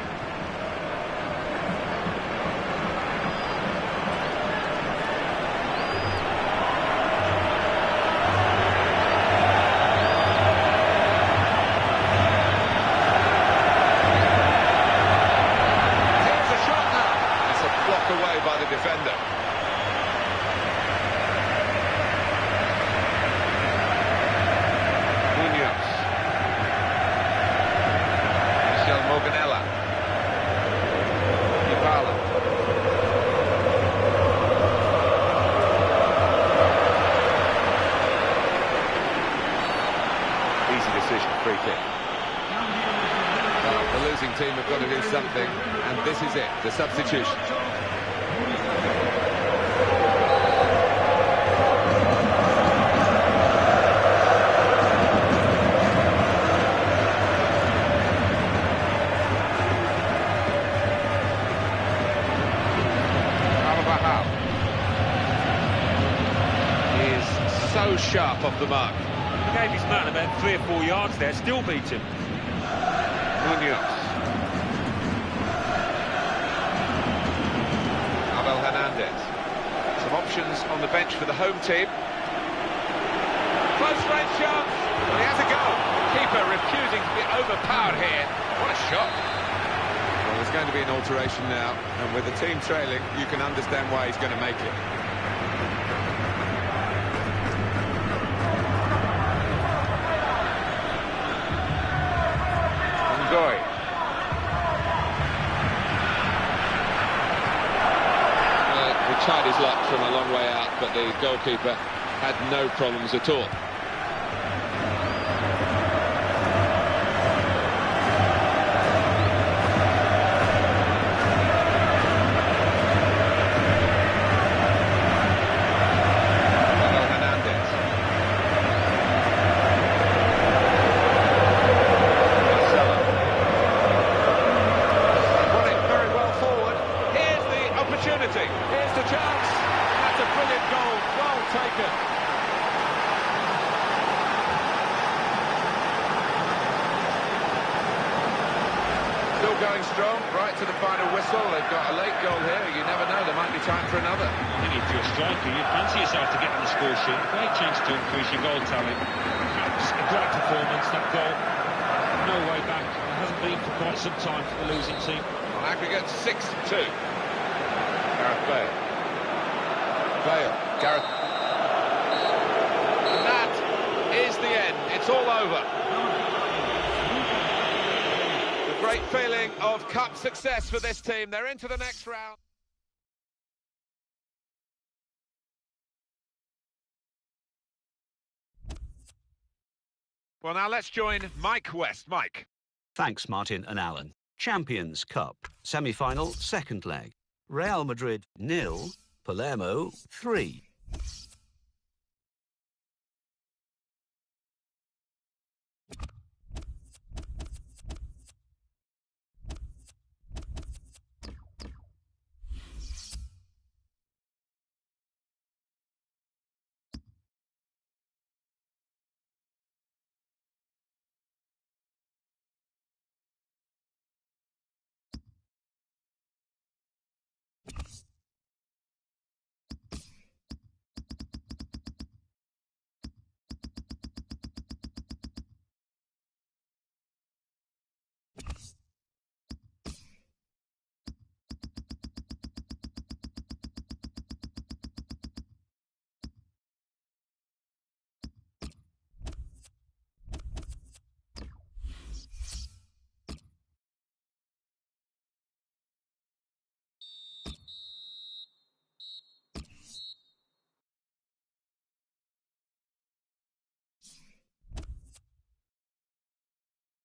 losing team have got to do something, and this is it, the substitution. So sharp off the mark. He gave his man about 3 or 4 yards there, still beat him. Munoz. Abel Hernandez. Some options on the bench for the home team. Close range shot. Well, he has a goal. Keeper refusing to be overpowered here. What a shot. Well, there's going to be an alteration now, and with the team trailing, you can understand why he's going to make it. He tried his luck from a long way out, but the goalkeeper had no problems at all. Here's the chance. That's a brilliant goal. Well taken. Still going strong, right to the final whistle. They've got a late goal here. You never know, there might be time for another. I think if you're a striker, you fancy yourself to get on the score sheet. Great chance to increase your goal tally. Perhaps a great performance, that goal. No way back. It hasn't been for quite some time for the losing team. On aggregate 6-2. Gareth Bale. Gareth. And that is the end. It's all over. The great feeling of cup success for this team. They're into the next round. Well, now let's join Mike West. Mike. Thanks, Martin and Alan. Champions Cup, semi-final, second leg. Real Madrid 0, Palermo 3.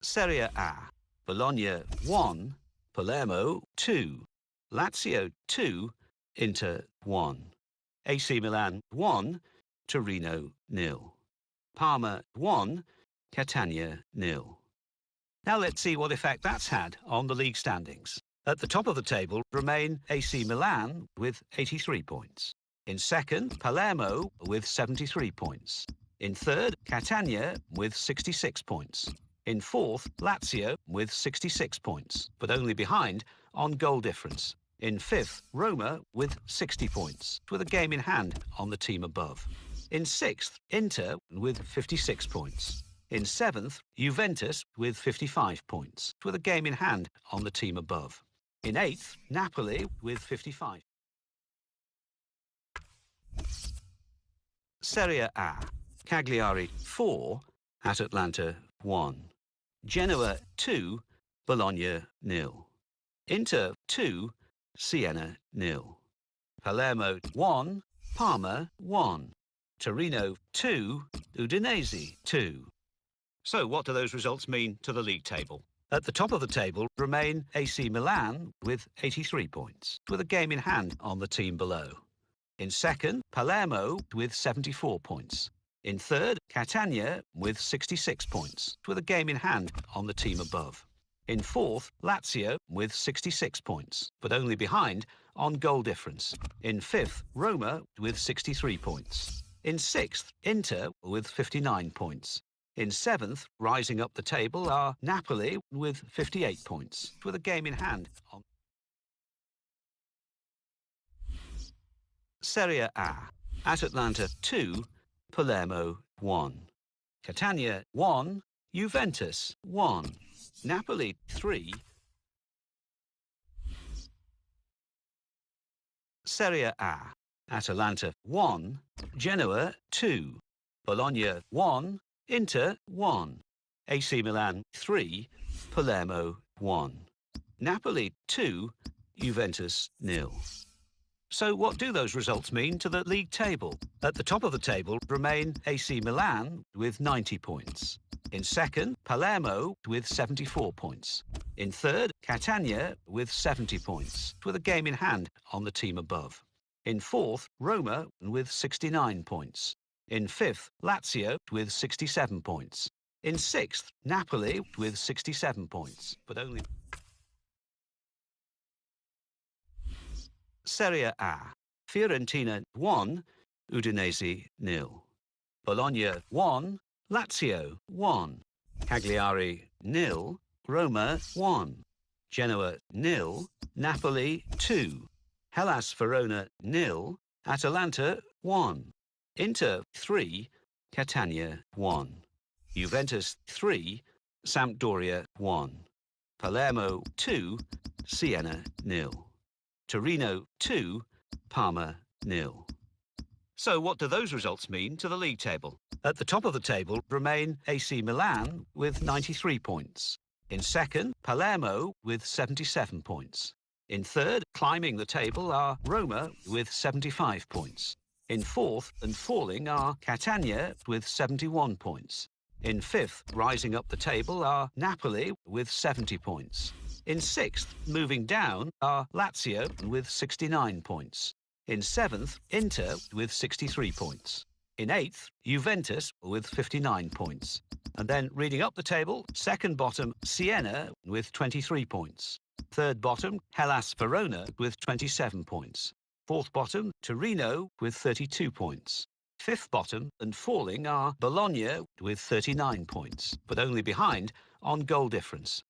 Serie A, Bologna 1, Palermo 2, Lazio 2, Inter 1, AC Milan 1, Torino 0, Parma 1, Catania 0. Now let's see what effect that's had on the league standings. At the top of the table remain AC Milan with 83 points. In second, Palermo with 73 points. In third, Catania with 66 points. In fourth, Lazio with 66 points, but only behind on goal difference. In fifth, Roma with 60 points, with a game in hand on the team above. In sixth, Inter with 56 points. In seventh, Juventus with 55 points, with a game in hand on the team above. In eighth, Napoli with 55. Serie A, Cagliari 4, at Atlanta 1. Genoa 2, Bologna 0. Inter 2, Siena 0. Palermo 1, Parma 1. Torino 2, Udinese 2. So what do those results mean to the league table? At the top of the table remain AC Milan with 83 points, with a game in hand on the team below. In second, Palermo with 74 points. In third, Catania with 66 points, with a game in hand on the team above. In fourth, Lazio with 66 points, but only behind on goal difference. In fifth, Roma with 63 points. In sixth, Inter with 59 points. In seventh, rising up the table, are Napoli with 58 points, with a game in hand on Serie A. At Atlanta 2, Palermo 1. Catania 1, Juventus 1. Napoli 3. Serie A. Atalanta 1, Genoa 2. Bologna 1, Inter 1. AC Milan 3, Palermo 1. Napoli 2, Juventus 0. So what do those results mean to the league table? At the top of the table remain AC Milan with 90 points. In second, Palermo with 74 points. In third, Catania with 70 points, with a game in hand on the team above. In fourth, Roma with 69 points. In fifth, Lazio with 67 points. In sixth, Napoli with 67 points, but only... Serie A. Fiorentina 1, Udinese 0. Bologna 1, Lazio 1. Cagliari 0, Roma 1. Genoa 0, Napoli 2. Hellas Verona 0, Atalanta 1. Inter 3, Catania 1. Juventus 3, Sampdoria 1. Palermo 2, Siena 0. Torino 2, Parma 0. So what do those results mean to the league table? At the top of the table remain AC Milan with 93 points. In second, Palermo with 77 points. In third, climbing the table, are Roma with 75 points. In fourth and falling are Catania with 71 points. In fifth, rising up the table, are Napoli with 70 points. In sixth, moving down, are Lazio with 69 points. In seventh, Inter with 63 points. In eighth, Juventus with 59 points. And then reading up the table, second bottom, Siena with 23 points. Third bottom, Hellas Verona with 27 points. Fourth bottom, Torino with 32 points. Fifth bottom and falling are Bologna with 39 points, but only behind on goal difference.